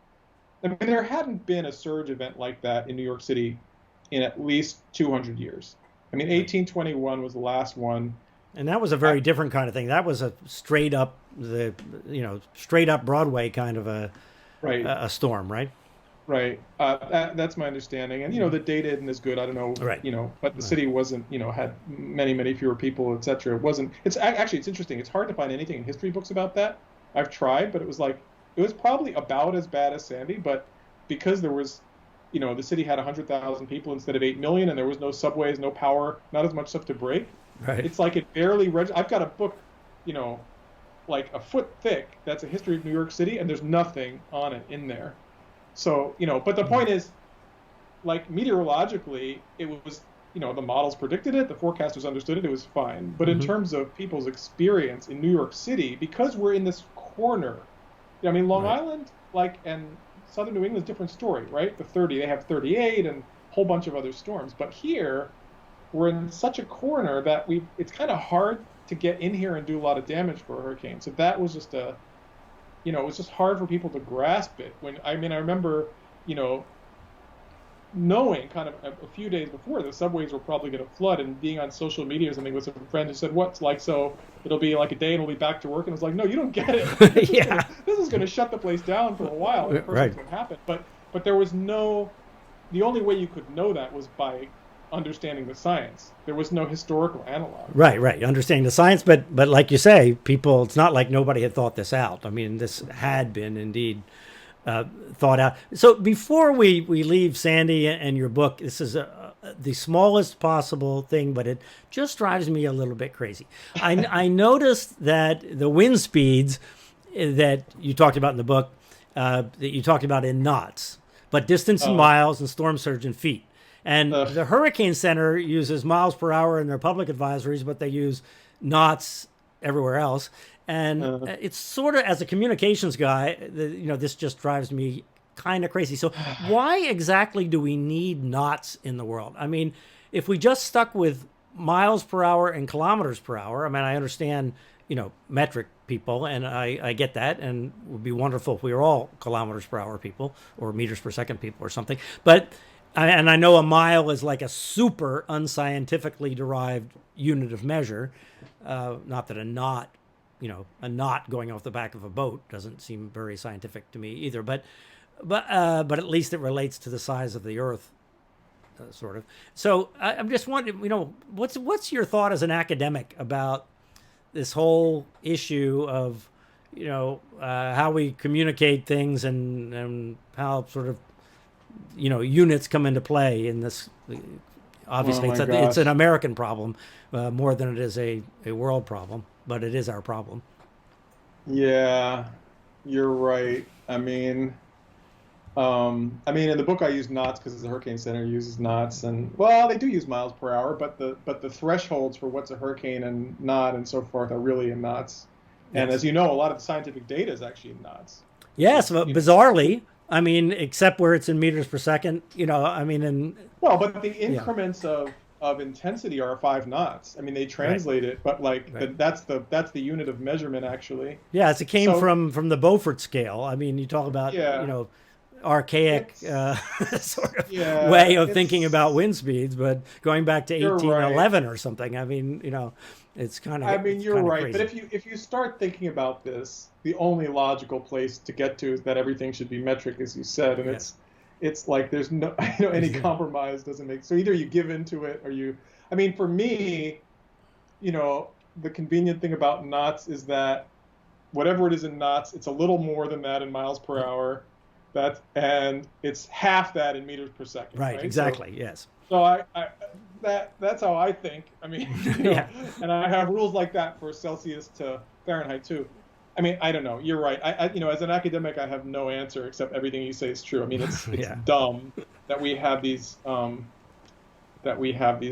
I mean, there hadn't been a surge event like that in New York City in at least 200 years. I mean, 1821 was the last one. And that was a very different kind of thing. That was a straight up Broadway kind of a storm, right? Right. That's my understanding. And, the data isn't as good. I don't know, right. But the city wasn't, had many, many fewer people, et cetera. It wasn't, it's interesting. It's hard to find anything in history books about that. I've tried, but it was probably about as bad as Sandy, but because there was, the city had 100,000 people instead of 8 million, and there was no subways, no power, not as much stuff to break. Right. It's like it barely I've got a book, like a foot thick, that's a history of New York City, and there's nothing on it in there. So, but the point is, like, meteorologically, it was, the models predicted it, the forecasters understood it, it was fine. But in terms of people's experience in New York City, because we're in this corner, I mean, Long Island, and southern New England's a different story, right? They have 38 and a whole bunch of other storms. But here, we're in such a corner that it's kind of hard to get in here and do a lot of damage for a hurricane. So that was just it was just hard for people to grasp it. I remember, knowing kind of a few days before the subways were probably going to flood, and being on social media or something with a friend who said, so it'll be like a day and we'll be back to work. And I was like, no, you don't get it. This is going to shut the place down for a while. And first it's going to happen. But there was the only way you could know that was by understanding the science. There was no historical analog. Right. Understanding the science, but like you say, people, it's not like nobody had thought this out. I mean, this had been indeed thought out. So before we leave Sandy and your book, this is the smallest possible thing, but it just drives me a little bit crazy. I noticed that the wind speeds that you talked about in the book, that you talked about in knots, but distance in miles and storm surge in feet. And the Hurricane Center uses miles per hour in their public advisories, but they use knots everywhere else. And it's sort of, as a communications guy, this just drives me kind of crazy. So why exactly do we need knots in the world? I mean, if we just stuck with miles per hour and kilometers per hour, I mean, I understand, metric people, and I get that, and it would be wonderful if we were all kilometers per hour people or meters per second people or something. But and I know a mile is like a super unscientifically derived unit of measure. Not that a knot going off the back of a boat doesn't seem very scientific to me either. But at least it relates to the size of the Earth, sort of. So I'm just wondering, what's your thought as an academic about this whole issue of, how we communicate things and how sort of, units come into play in this. Obviously, it's an American problem more than it is a world problem, but it is our problem. Yeah, you're right. I mean, I mean, in the book I use knots because the Hurricane Center uses knots, and well, they do use miles per hour, but the thresholds for what's a hurricane and not and so forth are really in knots. And Yes. as you know, a lot of the scientific data is actually in knots. Yes, but bizarrely, I mean, except where it's in meters per second, I mean, Well, but the yeah, increments of intensity are 5 knots. I mean, they right, translate it, but like right. that's the unit of measurement actually. Yes, it came So from the Beaufort scale. I mean, you talk about, yeah, archaic it's sort of yeah, way of thinking about it's wind speeds, but going back to you're right. 1811 or something. I mean, it's kind of I mean, it's you're kind of right. But crazy. if you start thinking about this, the only logical place to get to is that everything should be metric, as you said, and Yes. it's like there's no any compromise doesn't make. So either you give into it or you. I mean, for me, the convenient thing about knots is that whatever it is in knots, it's a little more than that in miles per hour. And it's half that in meters per second, Right, right? So exactly. Yes. so that's how I think. I mean, Yeah. and I have rules like that for Celsius to Fahrenheit too. I mean, I don't know. You're right. As an academic, I have no answer except everything you say is true. I mean, it's Yeah. dumb that we have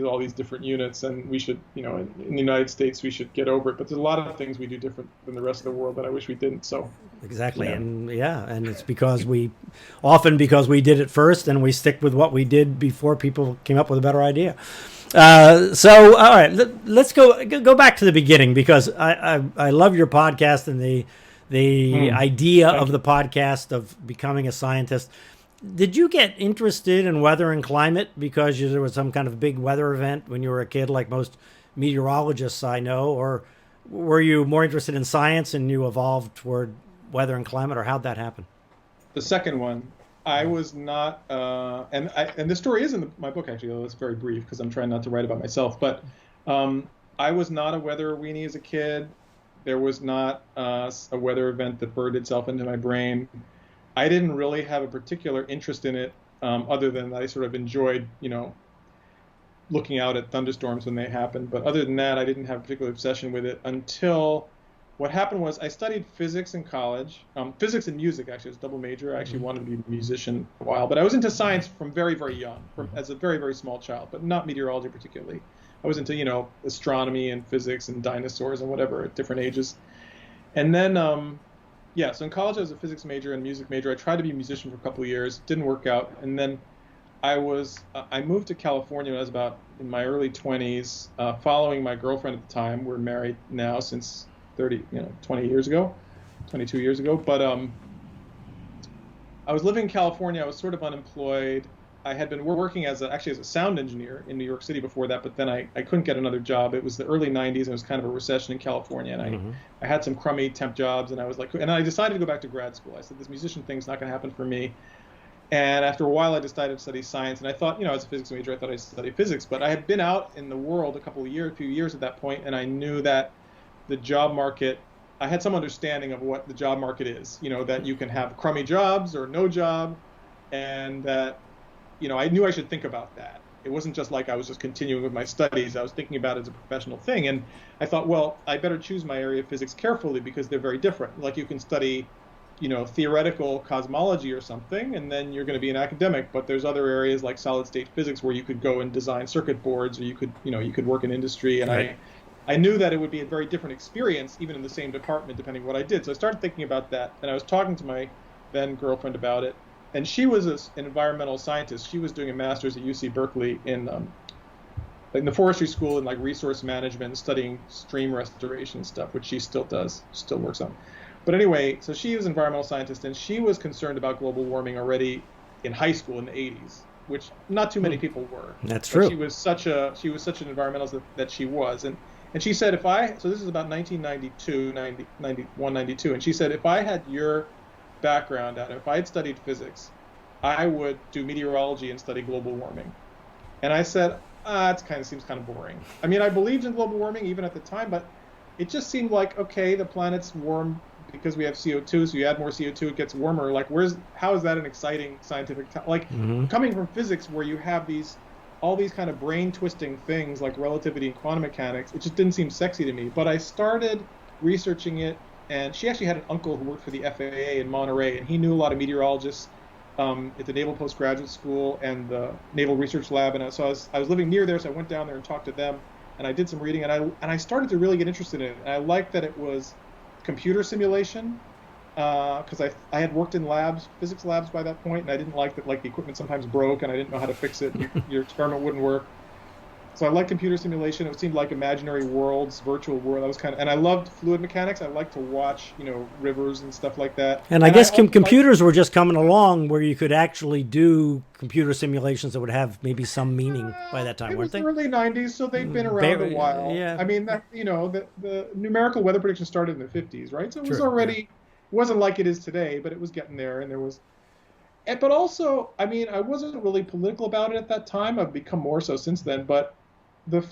all these different units, and we should, in the United States, we should get over it. But there's a lot of things we do different than the rest of the world that I wish we didn't. So, Exactly. yeah. And it's because because we did it first and we stick with what we did before people came up with a better idea. So, all right, let's go back to the beginning because I love your podcast and the idea Thank of you. the podcast of becoming a scientist. Did you get interested in weather and climate because there was some kind of big weather event when you were a kid, like most meteorologists I know, or were you more interested in science and you evolved toward weather and climate, or how'd that happen? The second one, I was not, and the story is in my book actually, although it's very brief because I'm trying not to write about myself. But I was not a weather weenie as a kid. There was not a weather event that burned itself into my brain. I didn't really have a particular interest in it, other than I sort of enjoyed, looking out at thunderstorms when they happened. But other than that, I didn't have a particular obsession with it until what happened was I studied physics in college, physics and music, actually. It was a double major. I actually wanted to be a musician for a while, but I was into science from very, very young, as a very, very small child, but not meteorology particularly. I was into, astronomy and physics and dinosaurs and whatever at different ages. And then, so in college I was a physics major and music major. I tried to be a musician for a couple of years, didn't work out. And then I moved to California when I was about in my early 20s, following my girlfriend at the time. We're married now since 22 years ago. But I was living in California. I was sort of unemployed. I had been working actually as a sound engineer in New York City before that, but then I couldn't get another job. It was the early 90s, and it was kind of a recession in California, and I had some crummy temp jobs, and I was like, and I decided to go back to grad school. I said, this musician thing's not going to happen for me. And after a while, I decided to study science, and I thought, as a physics major, I thought I'd study physics, but I had been out in the world a few years at that point, and I knew that the job market, I had some understanding of what the job market is, that you can have crummy jobs or no job, and that, I knew I should think about that. It wasn't just like I was just continuing with my studies. I was thinking about it as a professional thing. And I thought, well, I better choose my area of physics carefully because they're very different. Like you can study, theoretical cosmology or something, and then you're going to be an academic. But there's other areas like solid state physics where you could go and design circuit boards, or you could work in industry. And Right. I knew that it would be a very different experience, even in the same department, depending what I did. So I started thinking about that, and I was talking to my then girlfriend about it. And she was an environmental scientist. She was doing a master's at UC Berkeley in the forestry school in like resource management, studying stream restoration stuff, which she still does, still works on. But anyway, so she was an environmental scientist, and she was concerned about global warming already in high school in the 80s, which not too many people were. That's But true. she was such an environmentalist that she was. And she said, so this is about 1992, 91, 92, and she said, if I had your background at it, if I had studied physics, I would do meteorology and study global warming. And I said, it seems kind of boring. I mean, I believed in global warming even at the time, but it just seemed like, okay, the planet's warm because we have CO2, so you add more CO2, it gets warmer. Like, how is that an exciting scientific, coming from physics where you have all these kind of brain twisting things like relativity and quantum mechanics, it just didn't seem sexy to me. But I started researching it, and she actually had an uncle who worked for the FAA in Monterey, and he knew a lot of meteorologists. at the Naval Postgraduate School and the Naval Research Lab, and so I was living near there, so I went down there and talked to them, and I did some reading, and I started to really get interested in it. And I liked that it was computer simulation, because I had worked in labs, physics labs by that point, and I didn't like that, like the equipment sometimes broke, and I didn't know how to fix it. Your experiment wouldn't work. So I liked computer simulation. It seemed like imaginary worlds, virtual world. I was and I loved fluid mechanics. I liked to watch, rivers and stuff like that. And I guess computers were just coming along where you could actually do computer simulations that would have maybe some meaning by that time, weren't they? It was the early 90s, so they've been around a while. Yeah. I mean, the numerical weather prediction started in the 50s, right? So it was already, it wasn't like it is today, but it was getting there, and there was. But also, I mean, I wasn't really political about it at that time. I've become more so since then, but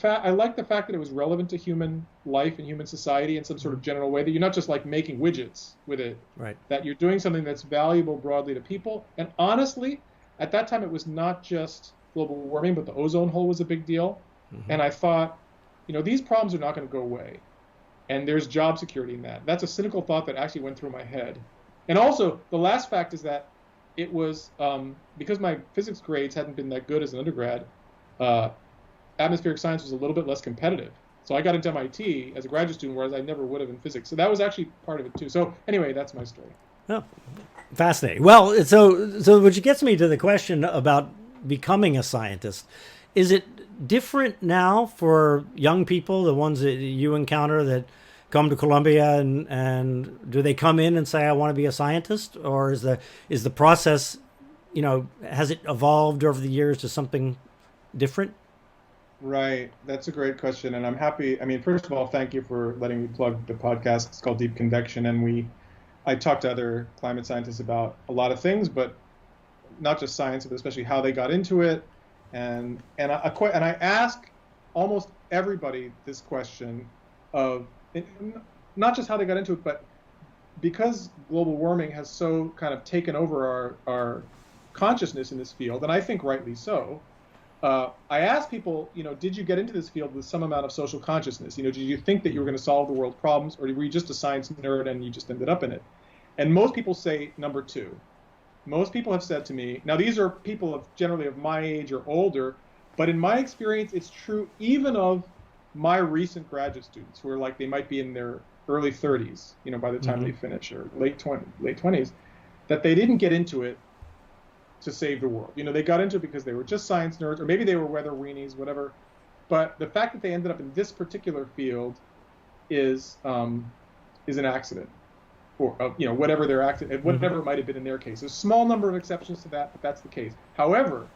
I like the fact that it was relevant to human life and human society in some sort of general way, that you're not just like making widgets with it, right? That you're doing something that's valuable broadly to people. And honestly, at that time, it was not just global warming, but the ozone hole was a big deal. Mm-hmm. And I thought, these problems are not going to go away. And there's job security in that. That's a cynical thought that actually went through my head. And also, the last fact is that it was, because my physics grades hadn't been that good as an undergrad, atmospheric science was a little bit less competitive. So I got into MIT as a graduate student, whereas I never would have in physics. So that was actually part of it too. So anyway, that's my story. Oh, fascinating. Well, so which gets me to the question about becoming a scientist. Is it different now for young people, the ones that you encounter that come to Columbia, and do they come in and say, I want to be a scientist? Or is the process, has it evolved over the years to something different? Right. That's a great question. And I'm happy. I mean, first of all, thank you for letting me plug the podcast. It's called Deep Convection. And I talk to other climate scientists about a lot of things, but not just science, but especially how they got into it. And I ask almost everybody this question of not just how they got into it, but because global warming has so kind of taken over our consciousness in this field, and I think rightly so. I asked people, did you get into this field with some amount of social consciousness? Did you think that you were going to solve the world's problems, or were you just a science nerd and you just ended up in it? And most people say number two. Most people have said to me, now these are people generally of my age or older, but in my experience, it's true even of my recent graduate students who are like, they might be in their early 30s, by the time they finish, or late 20s, that they didn't get into it to save the world. They got into it because they were just science nerds, or maybe they were weather weenies, whatever. But the fact that they ended up in this particular field is an accident, or whatever their accident, whatever it might have been in their case. There's a small number of exceptions to that, but that's the case. However,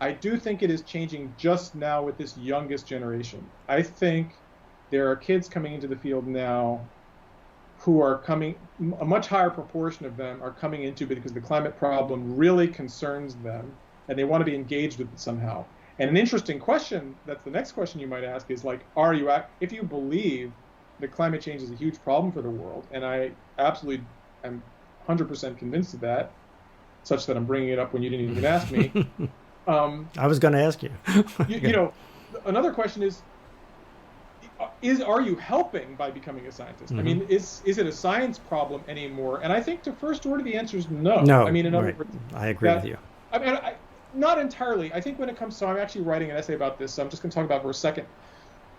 I do think it is changing just now with this youngest generation. I think there are kids coming into the field now who are a much higher proportion of them are coming into it because the climate problem really concerns them, and they want to be engaged with it somehow. And an interesting question, that's the next question you might ask, is like, if you believe that climate change is a huge problem for the world, and I absolutely am 100% convinced of that, such that I'm bringing it up when you didn't even ask me. I was going to ask you. Another question is, are you helping by becoming a scientist? I mean, is it a science problem anymore? And I think to first order, the answer is no. No, I mean, in other right. words, I agree with you. I mean, not entirely. I think when it comes to, I'm actually writing an essay about this, so I'm just going to talk about it for a second.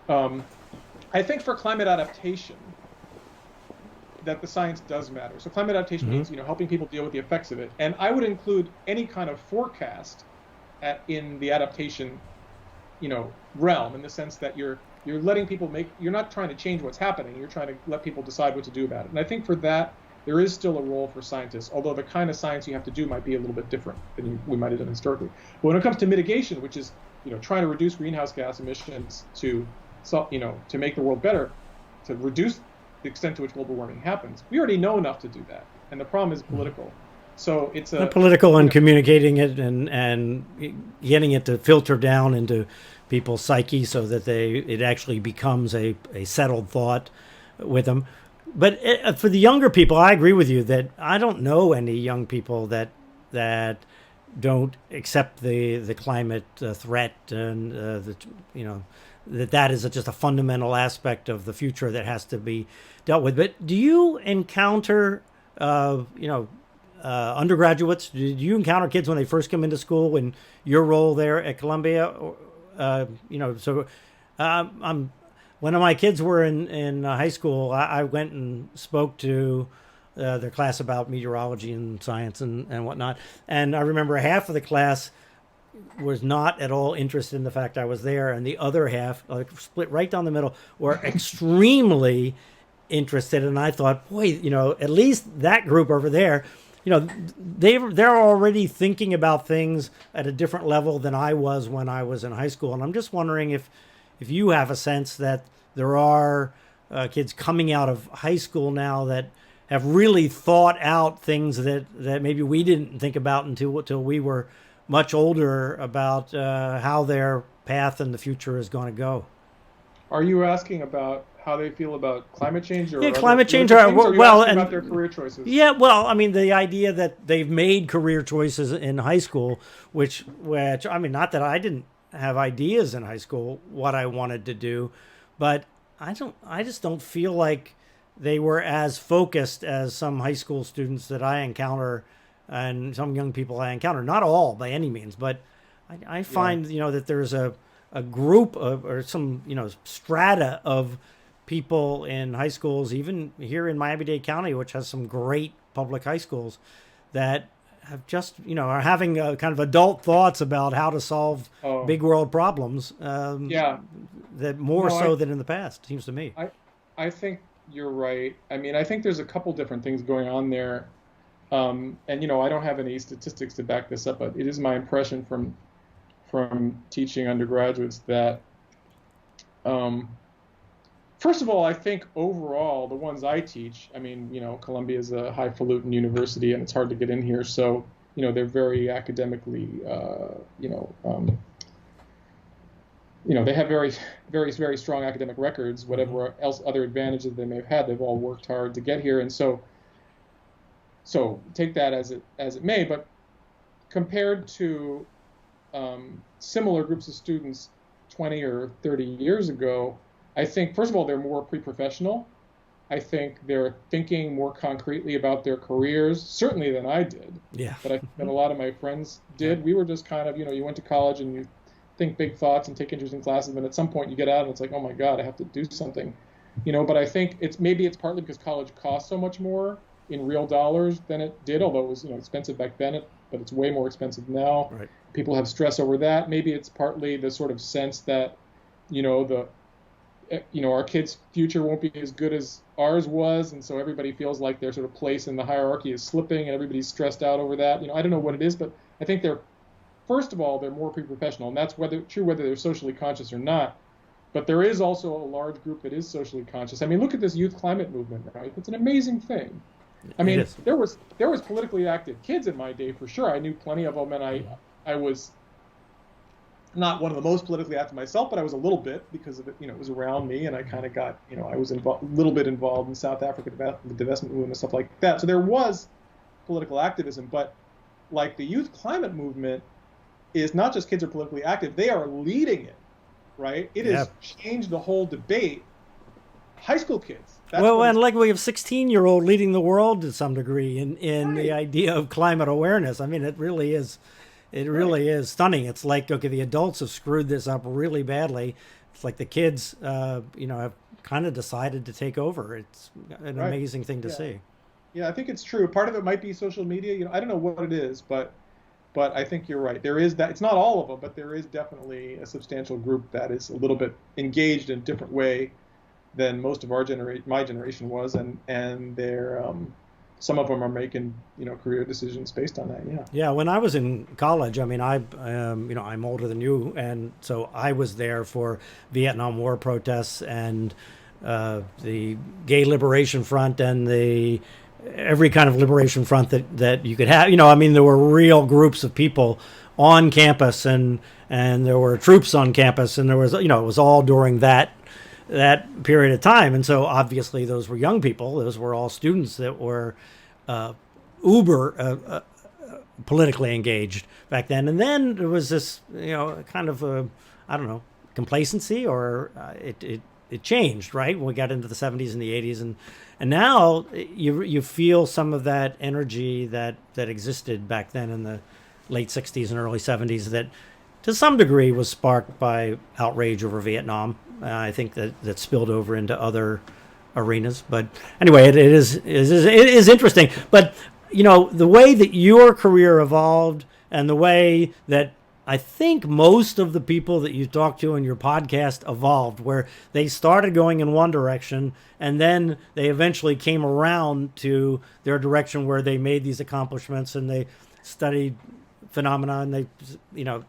I think for climate adaptation, that the science does matter. So climate adaptation means, helping people deal with the effects of it. And I would include any kind of forecast in the adaptation, realm, in the sense that you're letting people you're not trying to change what's happening, you're trying to let people decide what to do about it. And I think for that, there is still a role for scientists, although the kind of science you have to do might be a little bit different than we might have done historically. But when it comes to mitigation, which is, trying to reduce greenhouse gas emissions to make the world better, to reduce the extent to which global warming happens, we already know enough to do that. And the problem is political. So it's political and communicating it and getting it to filter down into people's psyche so that it actually becomes a settled thought with them. But for the younger people, I agree with you that I don't know any young people that don't accept the climate threat and that is just a fundamental aspect of the future that has to be dealt with. But do you encounter undergraduates? Did you encounter kids when they first come into school in your role there at Columbia? When my kids were in high school, I went and spoke to their class about meteorology and science and whatnot. And I remember half of the class was not at all interested in the fact I was there, and the other half, split right down the middle, were extremely interested. And I thought, boy, at least that group over there, they're already thinking about things at a different level than I was when I was in high school. And I'm just wondering if you have a sense that there are kids coming out of high school now that have really thought out things that maybe we didn't think about until we were much older, about how their path in the future is going to go. Are you asking about how they feel about climate change, or climate change, or about their career choices? Yeah, well, I mean, the idea that they've made career choices in high school, which I mean, not that I didn't have ideas in high school what I wanted to do, but I just don't feel like they were as focused as some high school students that I encounter and some young people I encounter. Not all by any means, but I find that there's a group of, or some strata of people in high schools, even here in Miami-Dade County, which has some great public high schools, that have just are having kind of adult thoughts about how to solve big world problems. That more than in the past, seems to me. I think you're right. I mean, I think there's a couple different things going on there. And I don't have any statistics to back this up, but it is my impression from teaching undergraduates that, first of all, I think overall the ones I teach, I mean, Columbia is a highfalutin university and it's hard to get in here, so they're very academically, they have very, very, very strong academic records. Whatever else other advantages they may have had, they've all worked hard to get here, and so take that as it may. But compared to similar groups of students 20 or 30 years ago, I think, first of all, they're more pre-professional. I think they're thinking more concretely about their careers, certainly than I did. Yeah. But a lot of my friends did. We were just kind of, you went to college and you think big thoughts and take interesting classes, but at some point you get out and it's like, oh my God, I have to do something. But I think it's partly because college costs so much more in real dollars than it did, although it was expensive back then, but it's way more expensive now. Right. People have stress over that. Maybe it's partly the sort of sense that our kids' future won't be as good as ours was, and so everybody feels like their sort of place in the hierarchy is slipping, and everybody's stressed out over that. I don't know what it is, but I think first of all, they're more pre-professional, and that's true whether they're socially conscious or not. But there is also a large group that is socially conscious. I mean, look at this youth climate movement, right? It's an amazing thing. I mean, there was politically active kids in my day for sure. I knew plenty of them, and I was not one of the most politically active myself, but I was a little bit because of it. It was around me, and I kind of got, I was a little bit involved in South Africa, the divestment movement and stuff like that. So there was political activism, but like the youth climate movement is not just kids are politically active; they are leading it, right? It has changed the whole debate. High school kids. And like we have 16-year-old leading the world to some degree in the idea of climate awareness. I mean, it really is. It really is stunning. It's like, okay, the adults have screwed this up really badly. It's like the kids, have kind of decided to take over. It's an amazing thing to see. Yeah, I think it's true. Part of it might be social media. I don't know what it is, but I think you're right. There is that. It's not all of them, but there is definitely a substantial group that is a little bit engaged in a different way than most of my generation was, and they're some of them are making career decisions based on that. Yeah. When I was in college, I mean, I'm older than you, and so I was there for Vietnam War protests and the Gay Liberation Front and every kind of liberation front that you could have. I mean, there were real groups of people on campus, and there were troops on campus, and there was it was all during that period of time. And so obviously those were young people. Those were all students that were uber politically engaged back then. And then there was this, kind of, complacency, or it it changed, right? When we got into the 70s and the 80s, and now you feel some of that energy that existed back then in the late 60s and early 70s that to some degree was sparked by outrage over Vietnam. I think that spilled over into other arenas. But anyway, it is interesting. But the way that your career evolved and the way that I think most of the people that you talk to in your podcast evolved, where they started going in one direction and then they eventually came around to their direction where they made these accomplishments and they studied phenomena and they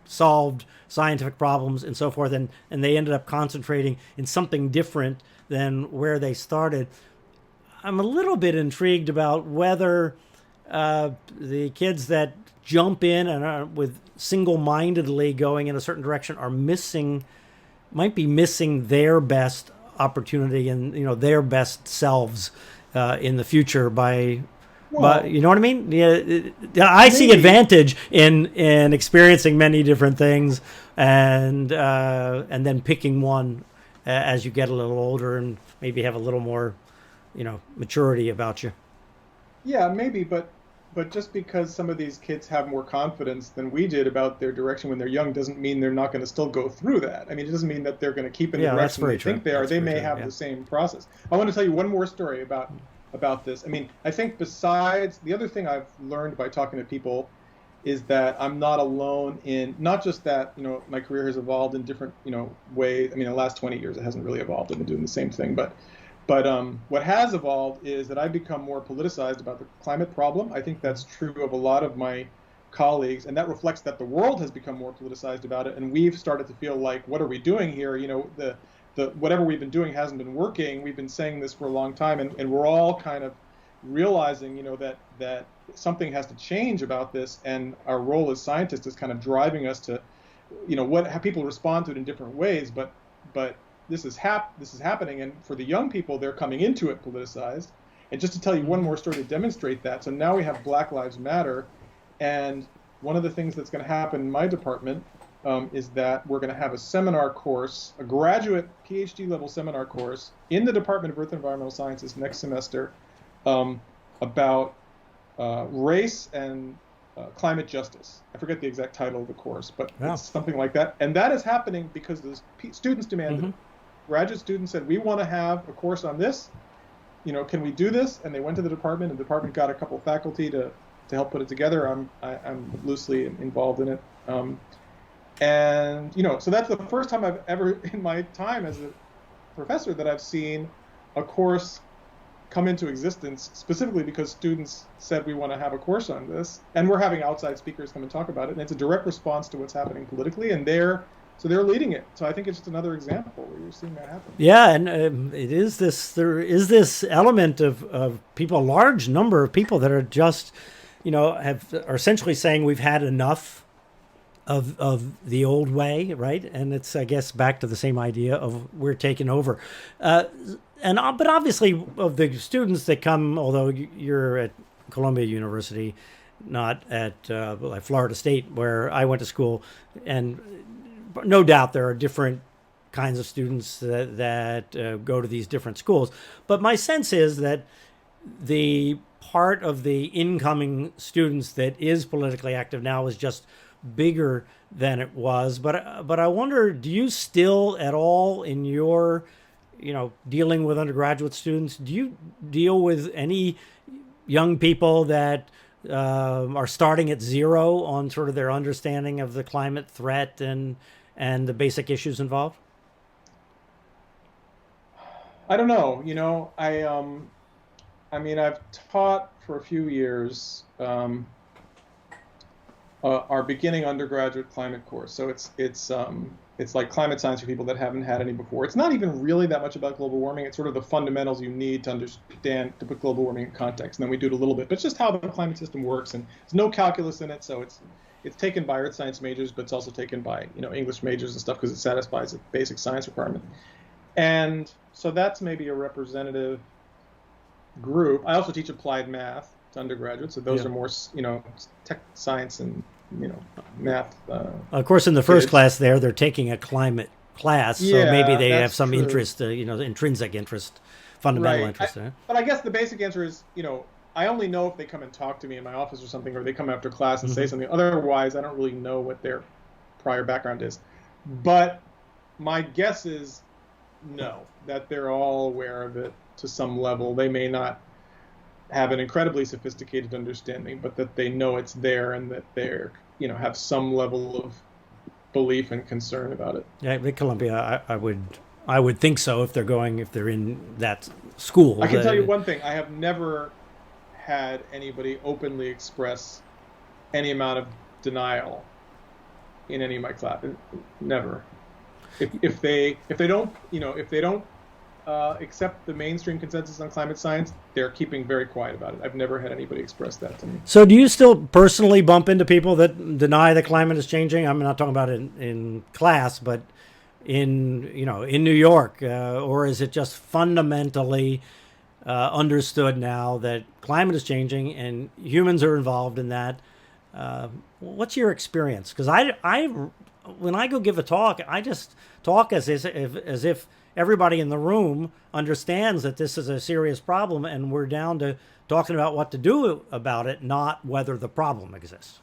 solved scientific problems and so forth, and they ended up concentrating in something different than where they started. I'm a little bit intrigued about whether the kids that jump in and are with single-mindedly going in a certain direction might be missing their best opportunity and their best selves in the future but you know what I mean? Yeah, I see advantage in experiencing many different things and then picking one as you get a little older and maybe have a little more maturity about you. Yeah, maybe, but just because some of these kids have more confidence than we did about their direction when they're young doesn't mean they're not going to still go through that. I mean, it doesn't mean that they're going to keep in the direction they think they are. They may have the same process. I want to tell you one more story about this. I mean, I think besides the other thing I've learned by talking to people is that I'm not alone in not just that, my career has evolved in different, ways. I mean, the last 20 years it hasn't really evolved. I've been doing the same thing, but what has evolved is that I've become more politicized about the climate problem. I think that's true of a lot of my colleagues, and that reflects that the world has become more politicized about it, and we've started to feel like, what are we doing here? The whatever we've been doing hasn't been working. We've been saying this for a long time, and we're all kind of realizing, that something has to change about this, and our role as scientists is kind of driving us to, how people respond to it in different ways, but this is happening, and for the young people, they're coming into it politicized. And just to tell you one more story to demonstrate that, so now we have Black Lives Matter, and one of the things that's going to happen in my department is that we're going to have a seminar course, a graduate PhD level seminar course in the Department of Earth and Environmental Sciences next semester about race and climate justice. I forget the exact title of the course, but it's something like that. And that is happening because the students demanded it. Graduate students said, we want to have a course on this. Can we do this? And they went to the department, and the department got a couple faculty to help put it together. I'm loosely involved in it. So that's the first time I've ever, in my time as a professor, that I've seen a course come into existence specifically because students said we want to have a course on this, and we're having outside speakers come and talk about it, and it's a direct response to what's happening politically, and they're leading it. So I think it's just another example where you're seeing that happen. Yeah, and there is this element of people, a large number of people that are just, are essentially saying we've had enough of the old way, right? And it's, I guess, back to the same idea of we're taking over. But obviously, of the students that come, although you're at Columbia University, not at Florida State, where I went to school, and no doubt there are different kinds of students that go to these different schools. But my sense is that the part of the incoming students that is politically active now is just bigger than it was. But I wonder, do you still at all in your dealing with undergraduate students, do you deal with any young people that are starting at zero on sort of their understanding of the climate threat and the basic issues involved? I don't know. I mean, I've taught for a few years our beginning undergraduate climate course. So it's like climate science for people that haven't had any before. It's not even really that much about global warming. It's sort of the fundamentals you need to understand, to put global warming in context. And then we do it a little bit, but it's just how the climate system works. And there's no calculus in it, so it's taken by earth science majors, but it's also taken by English majors and stuff because it satisfies a basic science requirement. And so that's maybe a representative group. I also teach applied math to undergraduates, so those are more tech science and math. Of course, in the first class they're taking a climate class, so maybe Yeah, they have that's some true. interest, intrinsic interest, fundamental Right. interest in it. But I guess the basic answer is, I only know if they come and talk to me in my office or something, or they come after class and say Hmm. something. Otherwise, I don't really know what their prior background is. But my guess is no, that they're all aware of it to some level. They may not have an incredibly sophisticated understanding, but that they know it's there and that they're, have some level of belief and concern about it. Yeah, at Columbia, I would think so if they're in that school. I can tell you one thing. I have never had anybody openly express any amount of denial in any of my class. Never. If they don't accept the mainstream consensus on climate science, they're keeping very quiet about it. I've never had anybody express that to me. So, do you still personally bump into people that deny the climate is changing? I'm not talking about it in class, but in New York, or is it just fundamentally understood now that climate is changing and humans are involved in that? What's your experience? Because I when I go give a talk, I just talk as if everybody in the room understands that this is a serious problem, and we're down to talking about what to do about it, not whether the problem exists.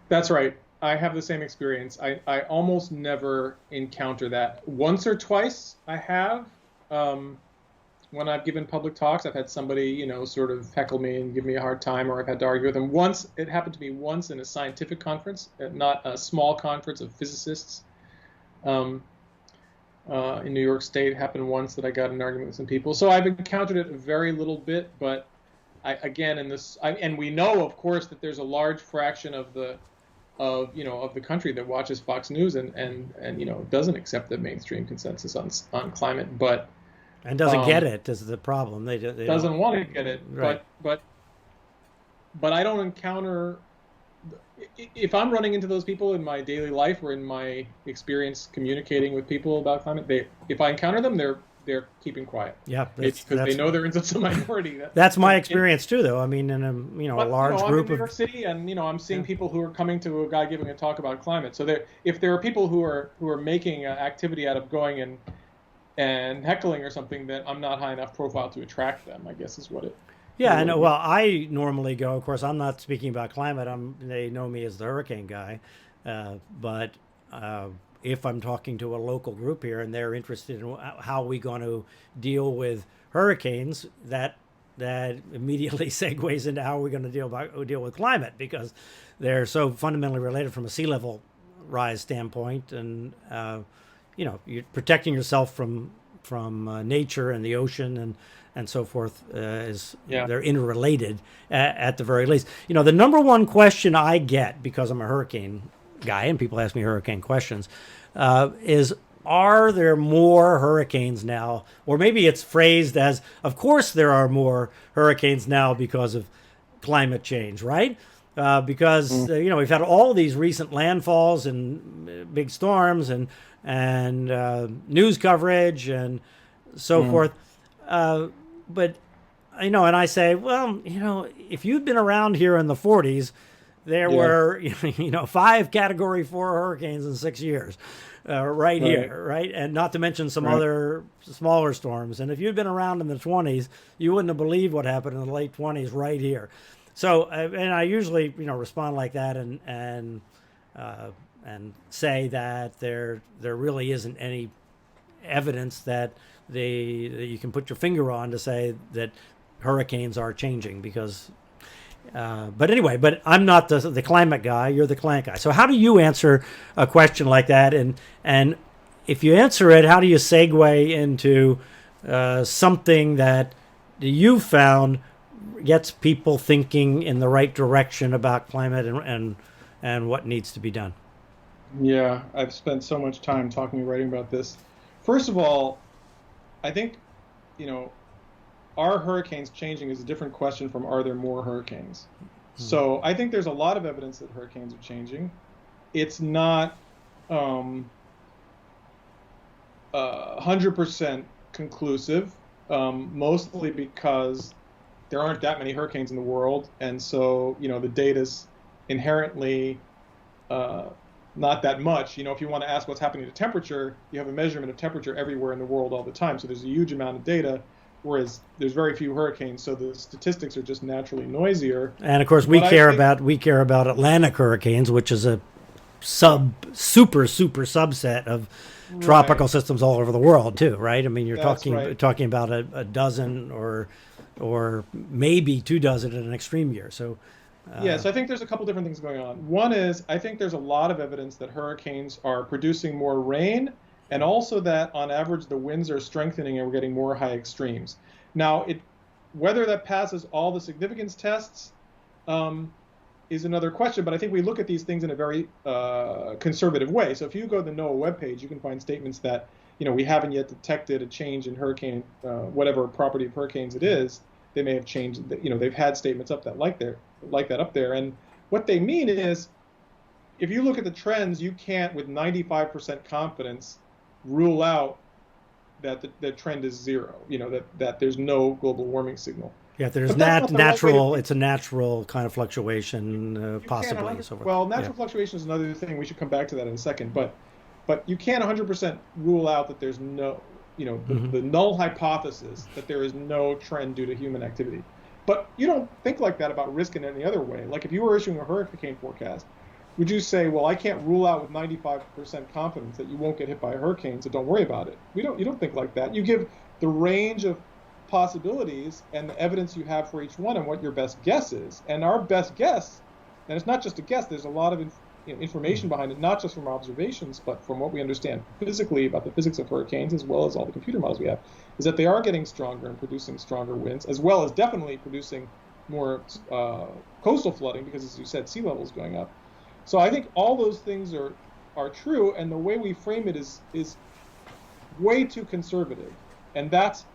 That's right. I have the same experience. I almost never encounter that. Once or twice I have. When I've given public talks, I've had somebody, sort of heckle me and give me a hard time, or I've had to argue with them. Once, it happened to me once in a scientific conference, not a small conference of physicists in New York State. It happened once that I got in an argument with some people. So I've encountered it a very little bit, but and we know, of course, that there's a large fraction of the country that watches Fox News and doesn't accept the mainstream consensus on climate, but and doesn't get it is the problem. They doesn't want to get it, right. but I don't encounter, if I'm running into those people in my daily life or in my experience communicating with people about climate, if I encounter them, they're keeping quiet. Yeah, because they know they're in such a minority. That's my experience too, though. I mean, in a large I'm group in New York City, and I'm seeing people who are coming to a guy giving a talk about climate. So if there are people who are making activity out of going and heckling or something, that I'm not high enough profile to attract them, I guess is what it. Yeah, I know. Well, I normally go. Of course, I'm not speaking about climate. They know me as the hurricane guy, but if I'm talking to a local group here and they're interested in how we're going to deal with hurricanes, that immediately segues into how we're going to deal with climate, because they're so fundamentally related from a sea level rise standpoint, and you're protecting yourself from nature and the ocean and so forth. They're interrelated at the very least. The number one question I get, because I'm a hurricane guy and people ask me hurricane questions, is, are there more hurricanes now? Or maybe it's phrased as, of course there are more hurricanes now because of climate change, right? Because we've had all these recent landfalls and big storms and news coverage and so forth. But and I say, well, if you'd been around here in the 40s, there were 5 Category 4 hurricanes in 6 years, right here, right, and not to mention some other smaller storms. And if you'd been around in the 20s, you wouldn't have believed what happened in the late 20s right here. So, and I usually respond like that and say that there really isn't any evidence that you can put your finger on to say that hurricanes are changing, because but anyway, but I'm not the climate guy, you're the climate guy. So how do you answer a question like that? And if you answer it, how do you segue into something that you found gets people thinking in the right direction about climate and what needs to be done? Yeah, I've spent so much time talking and writing about this. First of all, I think, are hurricanes changing is a different question from, are there more hurricanes? So I think there's a lot of evidence that hurricanes are changing. It's not 100% conclusive, mostly because there aren't that many hurricanes in the world, and so the data's inherently not that much. If you want to ask what's happening to temperature, you have a measurement of temperature everywhere in the world all the time. So there's a huge amount of data, whereas there's very few hurricanes. So the statistics are just naturally noisier. And of course, we care about Atlantic hurricanes, which is a super subset of tropical systems all over the world too, right? I mean, you're talking about a dozen or maybe 24 in an extreme year. So so I think there's a couple different things going on. One is I think there's a lot of evidence that hurricanes are producing more rain, and also that on average the winds are strengthening and we're getting more high extremes. Now, whether that passes all the significance tests is another question, but I think we look at these things in a very conservative way. So if you go to the NOAA webpage, you can find statements that we haven't yet detected a change in hurricane, whatever property of hurricanes it is. They may have changed. They've had statements up that like that up there, and what they mean is, if you look at the trends, you can't with 95% confidence rule out that the trend is zero. That there's no global warming signal. Yeah, there's natural. It's a natural kind of fluctuation, possibly. Well, natural fluctuation is another thing. We should come back to that in a second. But you can't 100% rule out that there's no, the null hypothesis that there is no trend due to human activity. But you don't think like that about risk in any other way. Like if you were issuing a hurricane forecast, would you say, well, I can't rule out with 95% confidence that you won't get hit by a hurricane, so don't worry about it. You don't think like that. You give the range of possibilities and the evidence you have for each one and what your best guess is. And our best guess, and it's not just a guess, there's a lot of information behind it, not just from observations, but from what we understand physically about the physics of hurricanes, as well as all the computer models we have, is that they are getting stronger and producing stronger winds, as well as definitely producing more coastal flooding, because, as you said, sea level is going up. So I think all those things are true, and the way we frame it is way too conservative. And that's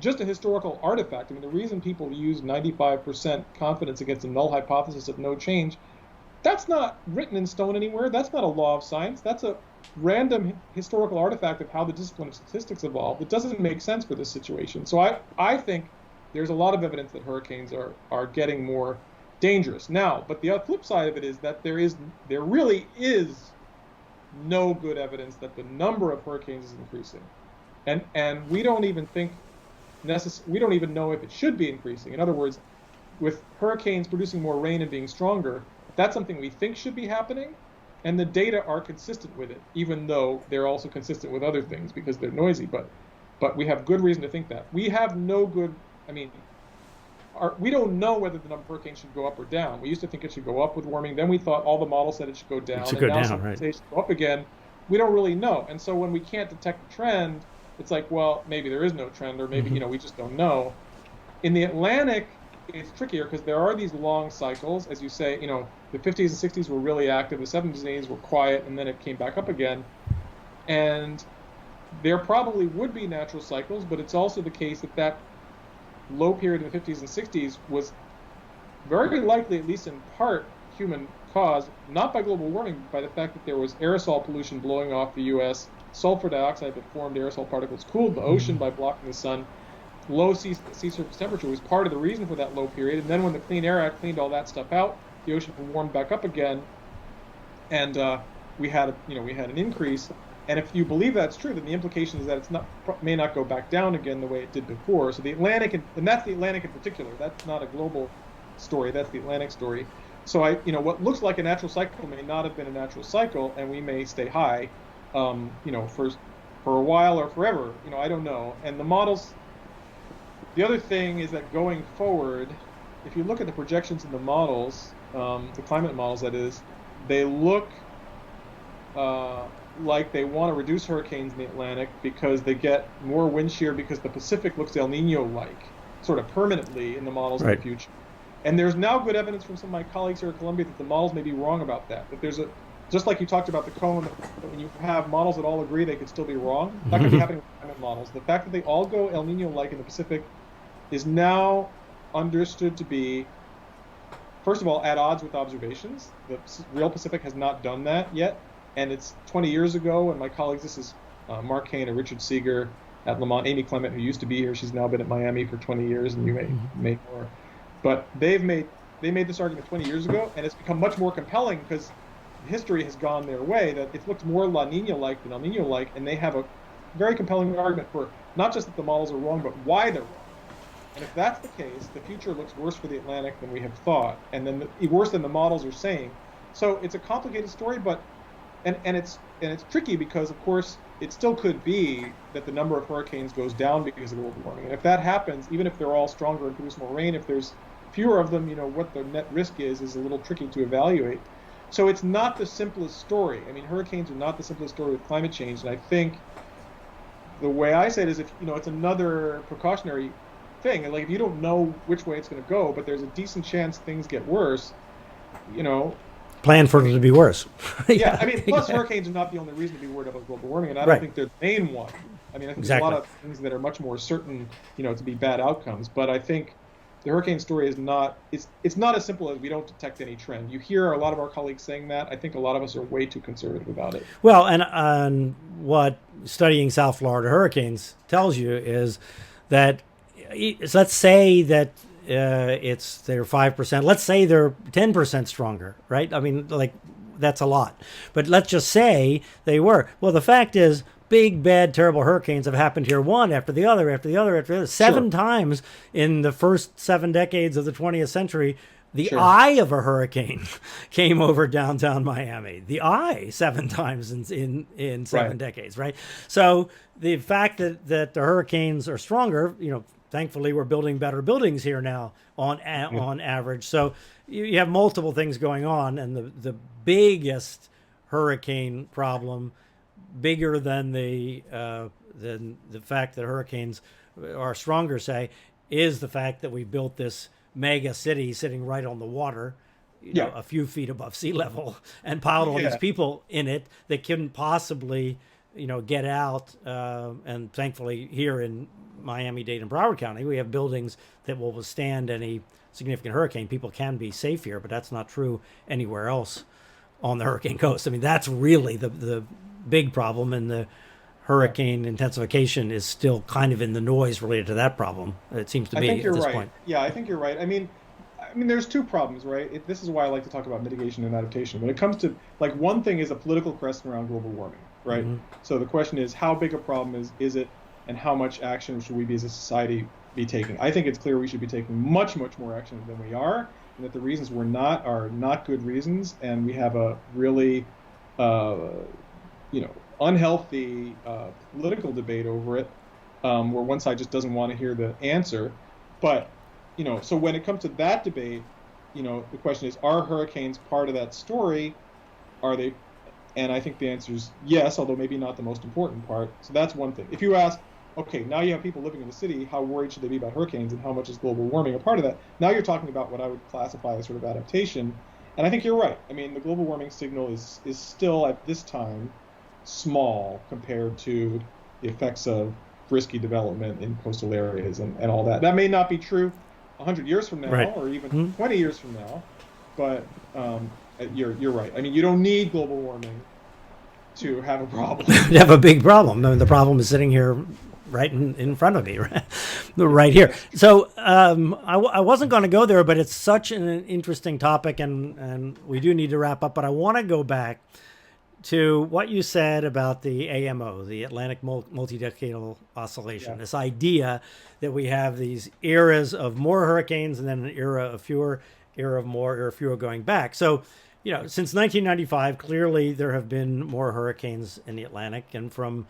just a historical artifact. I mean, the reason people use 95% confidence against a null hypothesis of no change, that's not written in stone anywhere. That's not a law of science. That's a random historical artifact of how the discipline of statistics evolved. It doesn't make sense for this situation. So I think there's a lot of evidence that hurricanes are getting more dangerous. Now, but the flip side of it is that there really is no good evidence that the number of hurricanes is increasing. And we don't even know if it should be increasing. In other words, with hurricanes producing more rain and being stronger, that's something we think should be happening, and the data are consistent with it, even though they're also consistent with other things because they're noisy. But we have good reason to think that. We have no good, we don't know whether the number of hurricanes should go up or down. We used to think it should go up with warming. Then we thought all the models said it should go down. It should go down, right? Say it should go up again. We don't really know. And so when we can't detect the trend, it's like, well, maybe there is no trend, or maybe, we just don't know. In the Atlantic, it's trickier because there are these long cycles. As you say, the 50s and 60s were really active, the 70s and 80s were quiet, and then it came back up again. And there probably would be natural cycles, but it's also the case that low period in the 50s and 60s was very likely, at least in part, human caused, not by global warming, but by the fact that there was aerosol pollution blowing off the U.S., sulfur dioxide that formed aerosol particles cooled the ocean by blocking the sun. Low sea surface temperature was part of the reason for that low period. And then when the Clean Air Act cleaned all that stuff out, the ocean warmed back up again, and we had an increase. And if you believe that's true, then the implication is that may not go back down again the way it did before. So the Atlantic, and that's the Atlantic in particular. That's not a global story. That's the Atlantic story. So what looks like a natural cycle may not have been a natural cycle, and we may stay high, for a while or forever. I don't know. And the models. The other thing is that going forward, if you look at the projections in the models, the climate models, that is, they look like they want to reduce hurricanes in the Atlantic because they get more wind shear because the Pacific looks El Nino-like, sort of permanently in the models in the future. And there's now good evidence from some of my colleagues here at Columbia that the models may be wrong about that. That there's just like you talked about the cone, that when you have models that all agree, they could still be wrong. That could be happening with climate models. The fact that they all go El Nino-like in the Pacific is now understood to be, first of all, at odds with observations. The real Pacific has not done that yet. And it's 20 years ago, and my colleagues, this is Mark Kane and Richard Seeger at Lamont, Amy Clement, who used to be here, she's now been at Miami for 20 years, and you may more. But they made this argument 20 years ago, and it's become much more compelling because history has gone their way, that it looks more La Nina-like than El Nino-like, and they have a very compelling argument for not just that the models are wrong, but why they're wrong. And if that's the case, the future looks worse for the Atlantic than we have thought, and then worse than the models are saying. So it's a complicated story, but and it's tricky because, of course, it still could be that the number of hurricanes goes down because of global warming. And if that happens, even if they're all stronger and produce more rain, if there's fewer of them, what the net risk is a little tricky to evaluate. So it's not the simplest story. I mean, hurricanes are not the simplest story with climate change, and I think the way I say it is, if it's another precautionary thing, and like if you don't know which way it's going to go, but there's a decent chance things get worse, plan for it to be worse. Yeah, I mean, plus hurricanes are not the only reason to be worried about global warming, and I don't think they're the main one. I mean, I think there's a lot of things that are much more certain, to be bad outcomes. But I think the hurricane story is not, it's not as simple as we don't detect any trend. You hear a lot of our colleagues saying that. I think a lot of us are way too conservative about it. Well, and what studying South Florida hurricanes tells you is that, let's say that they're 5%. Let's say they're 10% stronger, right? I mean, like, that's a lot. But let's just say they were. Well, the fact is, big, bad, terrible hurricanes have happened here one after the other, after the other, after the other. Seven times in the first 7 decades of the 20th century. The eye of a hurricane came over downtown Miami. The eye 7 times in 7 decades, right? So the fact that the hurricanes are stronger, thankfully, we're building better buildings here now on average. So you have multiple things going on, and the biggest hurricane problem, bigger than the fact that hurricanes are stronger, say, is the fact that we built this mega city sitting right on the water, a few feet above sea level, and piled all these people in it that couldn't possibly get out. And thankfully, here in Miami-Dade and Broward County, we have buildings that will withstand any significant hurricane. People can be safe here, but that's not true anywhere else on the hurricane coast. I mean, that's really the big problem, and the hurricane intensification is still kind of in the noise related to that problem, it seems to me, at this point. Yeah, I think you're right. I mean, there's 2 problems, right? This is why I like to talk about mitigation and adaptation. When it comes to, like, one thing is a political question around global warming, right? Mm-hmm. So the question is, how big a problem is it, and how much action should we as a society be taking? I think it's clear we should be taking much, much more action than we are, and that the reasons we're not are not good reasons, and we have a really, unhealthy political debate over it, where one side just doesn't want to hear the answer. But, so when it comes to that debate, the question is, are hurricanes part of that story? Are they? And I think the answer is yes, although maybe not the most important part. So that's one thing. If you ask, okay, now you have people living in the city, how worried should they be about hurricanes, and how much is global warming a part of that? Now you're talking about what I would classify as sort of adaptation. And I think you're right. I mean, the global warming signal is still, at this time, small compared to the effects of risky development in coastal areas and all that. That may not be true 100 years from now, or even 20 years from now, but you're right. I mean, you don't need global warming to have a problem. You have a big problem. I mean, the problem is sitting here right in front of me, right here. So I wasn't going to go there, but it's such an interesting topic, and we do need to wrap up. But I want to go back to what you said about the AMO, the Atlantic Multi-Decadal Oscillation, this idea that we have these eras of more hurricanes and then an era of fewer, era of more, era of fewer going back. So, since 1995, clearly there have been more hurricanes in the Atlantic, and from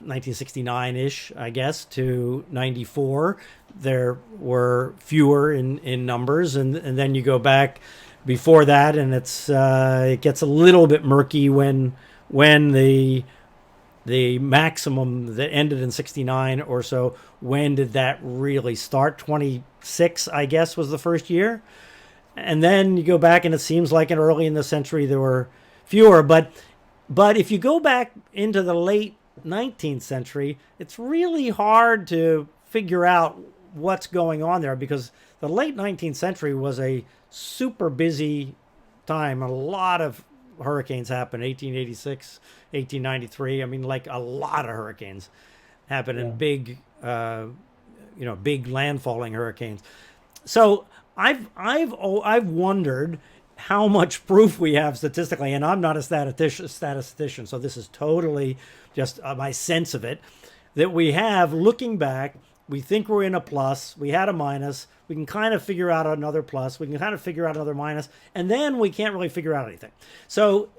1969-ish, I guess, to 94, there were fewer in numbers, and then you go back before that, and it gets a little bit murky when the maximum that ended in 69 or so, when did that really start? 26, I guess, was the first year. And then you go back, and it seems like early in the century there were fewer. But if you go back into the late 19th century, it's really hard to figure out what's going on there, because the late 19th century was a super busy time. A lot of hurricanes happened. 1886, 1893. I mean, like, a lot of hurricanes happened, and big landfalling hurricanes. So I've wondered how much proof we have statistically, and I'm not a statistician, so this is totally just my sense of it, that we have, looking back, we think we're in a plus, we had a minus, we can kind of figure out another plus, we can kind of figure out another minus, and then we can't really figure out anything. So,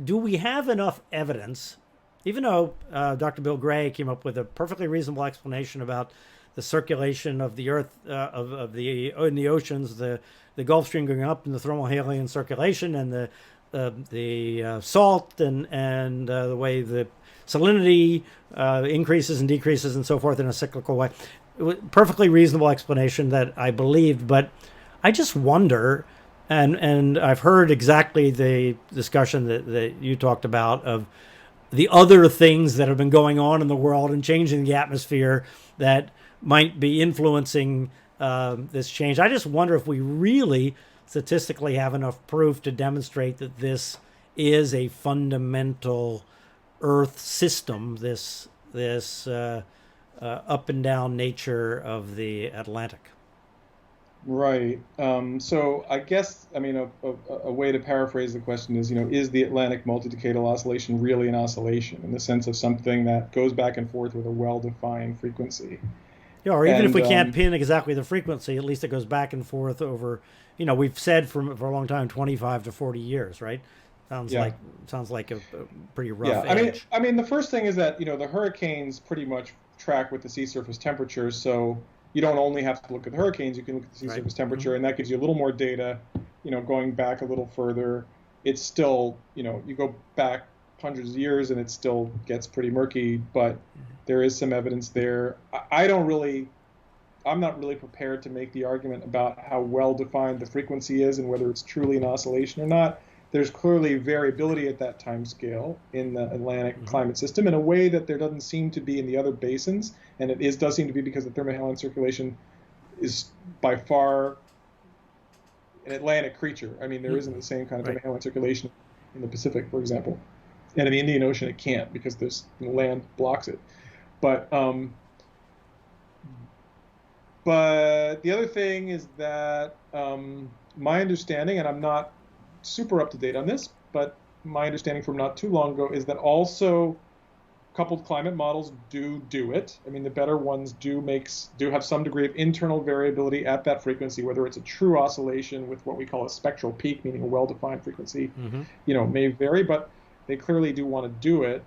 do we have enough evidence, even though Dr. Bill Gray came up with a perfectly reasonable explanation about the circulation of the Earth, in the oceans, the Gulf Stream going up, and the thermohaline circulation, and the salt, and the way the salinity increases and decreases and so forth in a cyclical way. It was a perfectly reasonable explanation that I believed, but I just wonder, and I've heard exactly the discussion that you talked about of the other things that have been going on in the world and changing the atmosphere that might be influencing this change. I just wonder if we really statistically have enough proof to demonstrate that this is a fundamental Earth system, this up and down nature of the Atlantic. Right. So I guess, I mean, a way to paraphrase the question is the Atlantic multi-decadal oscillation really an oscillation in the sense of something that goes back and forth with a well-defined frequency? Yeah, or even if we can't pin exactly the frequency, at least it goes back and forth over, we've said for a long time, 25 to 40 years, right? Sounds like a pretty rough edge. I mean, the first thing is that, the hurricanes pretty much track with the sea surface temperature. So you don't only have to look at the hurricanes, you can look at the sea surface temperature, and that gives you a little more data, going back a little further. It's still, you go back hundreds of years and it still gets pretty murky, but there is some evidence there. I'm not really prepared to make the argument about how well defined the frequency is and whether it's truly an oscillation or not. There's clearly variability at that time scale in the Atlantic climate system in a way that there doesn't seem to be in the other basins, and does seem to be because the thermohaline circulation is by far an Atlantic creature. I mean, there isn't the same kind of thermohaline circulation in the Pacific, for example. And in the Indian Ocean, it can't because the land blocks it. But the other thing is that my understanding, and I'm not super up to date on this, but my understanding from not too long ago is that also coupled climate models do it. I mean, the better ones do have some degree of internal variability at that frequency, whether it's a true oscillation with what we call a spectral peak, meaning a well-defined frequency, may vary, but they clearly do want to do it.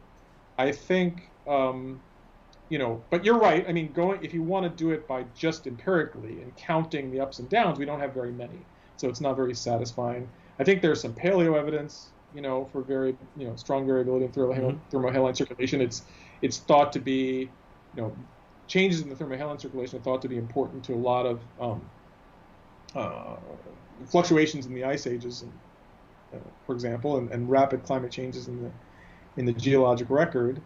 I think, but you're right. I mean, if you want to do it by just empirically and counting the ups and downs, we don't have very many, so it's not very satisfying. I think there's some paleo evidence, for very, strong variability in thermohaline circulation. It's thought to be, changes in the thermohaline circulation are thought to be important to a lot of fluctuations in the ice ages, for example, and rapid climate changes in the geologic record.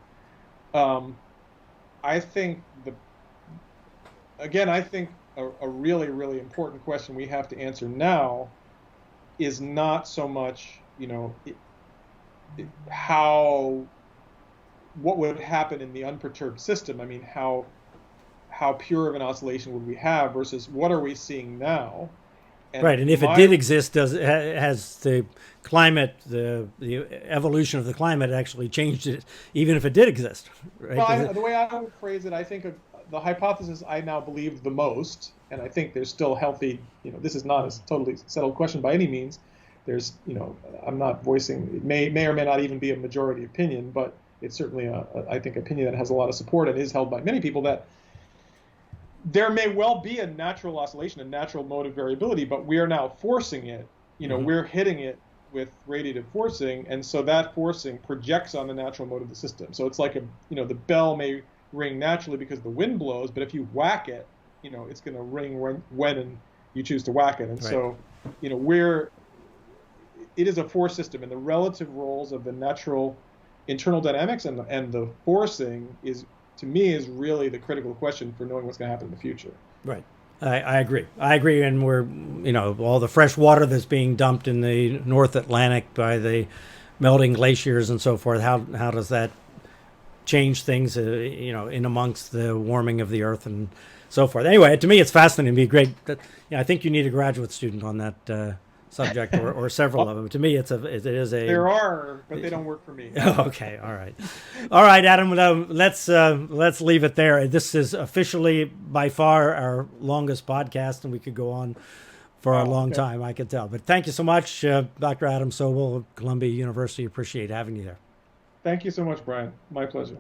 I think a really, really important question we have to answer now is not so much, what would happen in the unperturbed system. I mean, how pure of an oscillation would we have versus what are we seeing now? And if it did exist, has the climate, the evolution of the climate actually changed it, even if it did exist? Right? Well, the way I would phrase it, I think the hypothesis I now believe the most, and I think there's still healthy, this is not a totally settled question by any means. There's, I'm not voicing, it may or may not even be a majority opinion, but it's certainly I think, opinion that has a lot of support and is held by many people, that there may well be a natural oscillation, a natural mode of variability, but we are now forcing it. We're hitting it with radiative forcing, and so that forcing projects on the natural mode of the system. So it's like the bell may ring naturally because the wind blows, but if you whack it, it's going to ring when you choose to whack it. And so, it is a force system, and the relative roles of the natural internal dynamics and the forcing is really the critical question for knowing what's going to happen in the future. Right. I agree. And we're, all the fresh water that's being dumped in the North Atlantic by the melting glaciers and so forth, how does that change things, in amongst the warming of the Earth and so forth. Anyway, to me, it's fascinating. It'd be great. I think you need a graduate student on that subject or several of them. To me, it is a. There are, but they don't work for me. Okay, all right, Adam. Let's leave it there. This is officially by far our longest podcast, and we could go on for a long time, I can tell. But thank you so much, Dr. Adam Sobel of Columbia University. Appreciate having you there. Thank you so much, Bryan. My pleasure.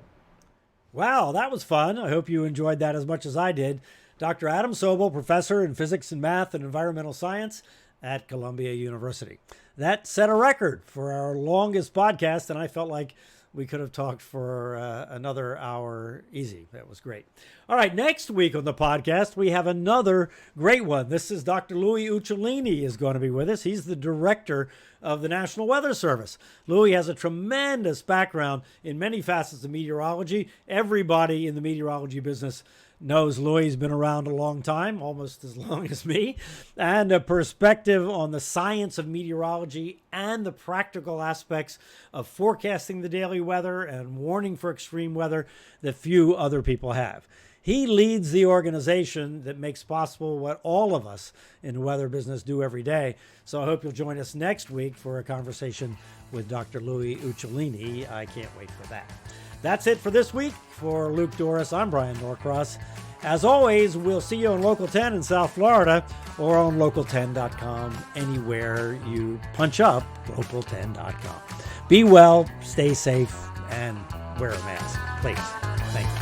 Wow, that was fun. I hope you enjoyed that as much as I did. Dr. Adam Sobel, professor in physics and math and environmental science at Columbia University. That set a record for our longest podcast, and I felt like we could have talked for another hour easy. That was great. All right, next week on the podcast, we have another great one. This is Dr. Louis Uccellini is going to be with us. He's the director of the National Weather Service. Louis has a tremendous background in many facets of meteorology. Everybody in the meteorology business knows Louis. Has been around a long time, almost as long as me, and a perspective on the science of meteorology and the practical aspects of forecasting the daily weather and warning for extreme weather that few other people have. He leads the organization that makes possible what all of us in the weather business do every day. So I hope you'll join us next week for a conversation with Dr. Louis Uccellini. I can't wait for that. That's it for this week. For Luke Doris, I'm Bryan Norcross. As always, we'll see you on Local 10 in South Florida or on local10.com, anywhere you punch up local10.com. Be well, stay safe, and wear a mask, please. Thank you.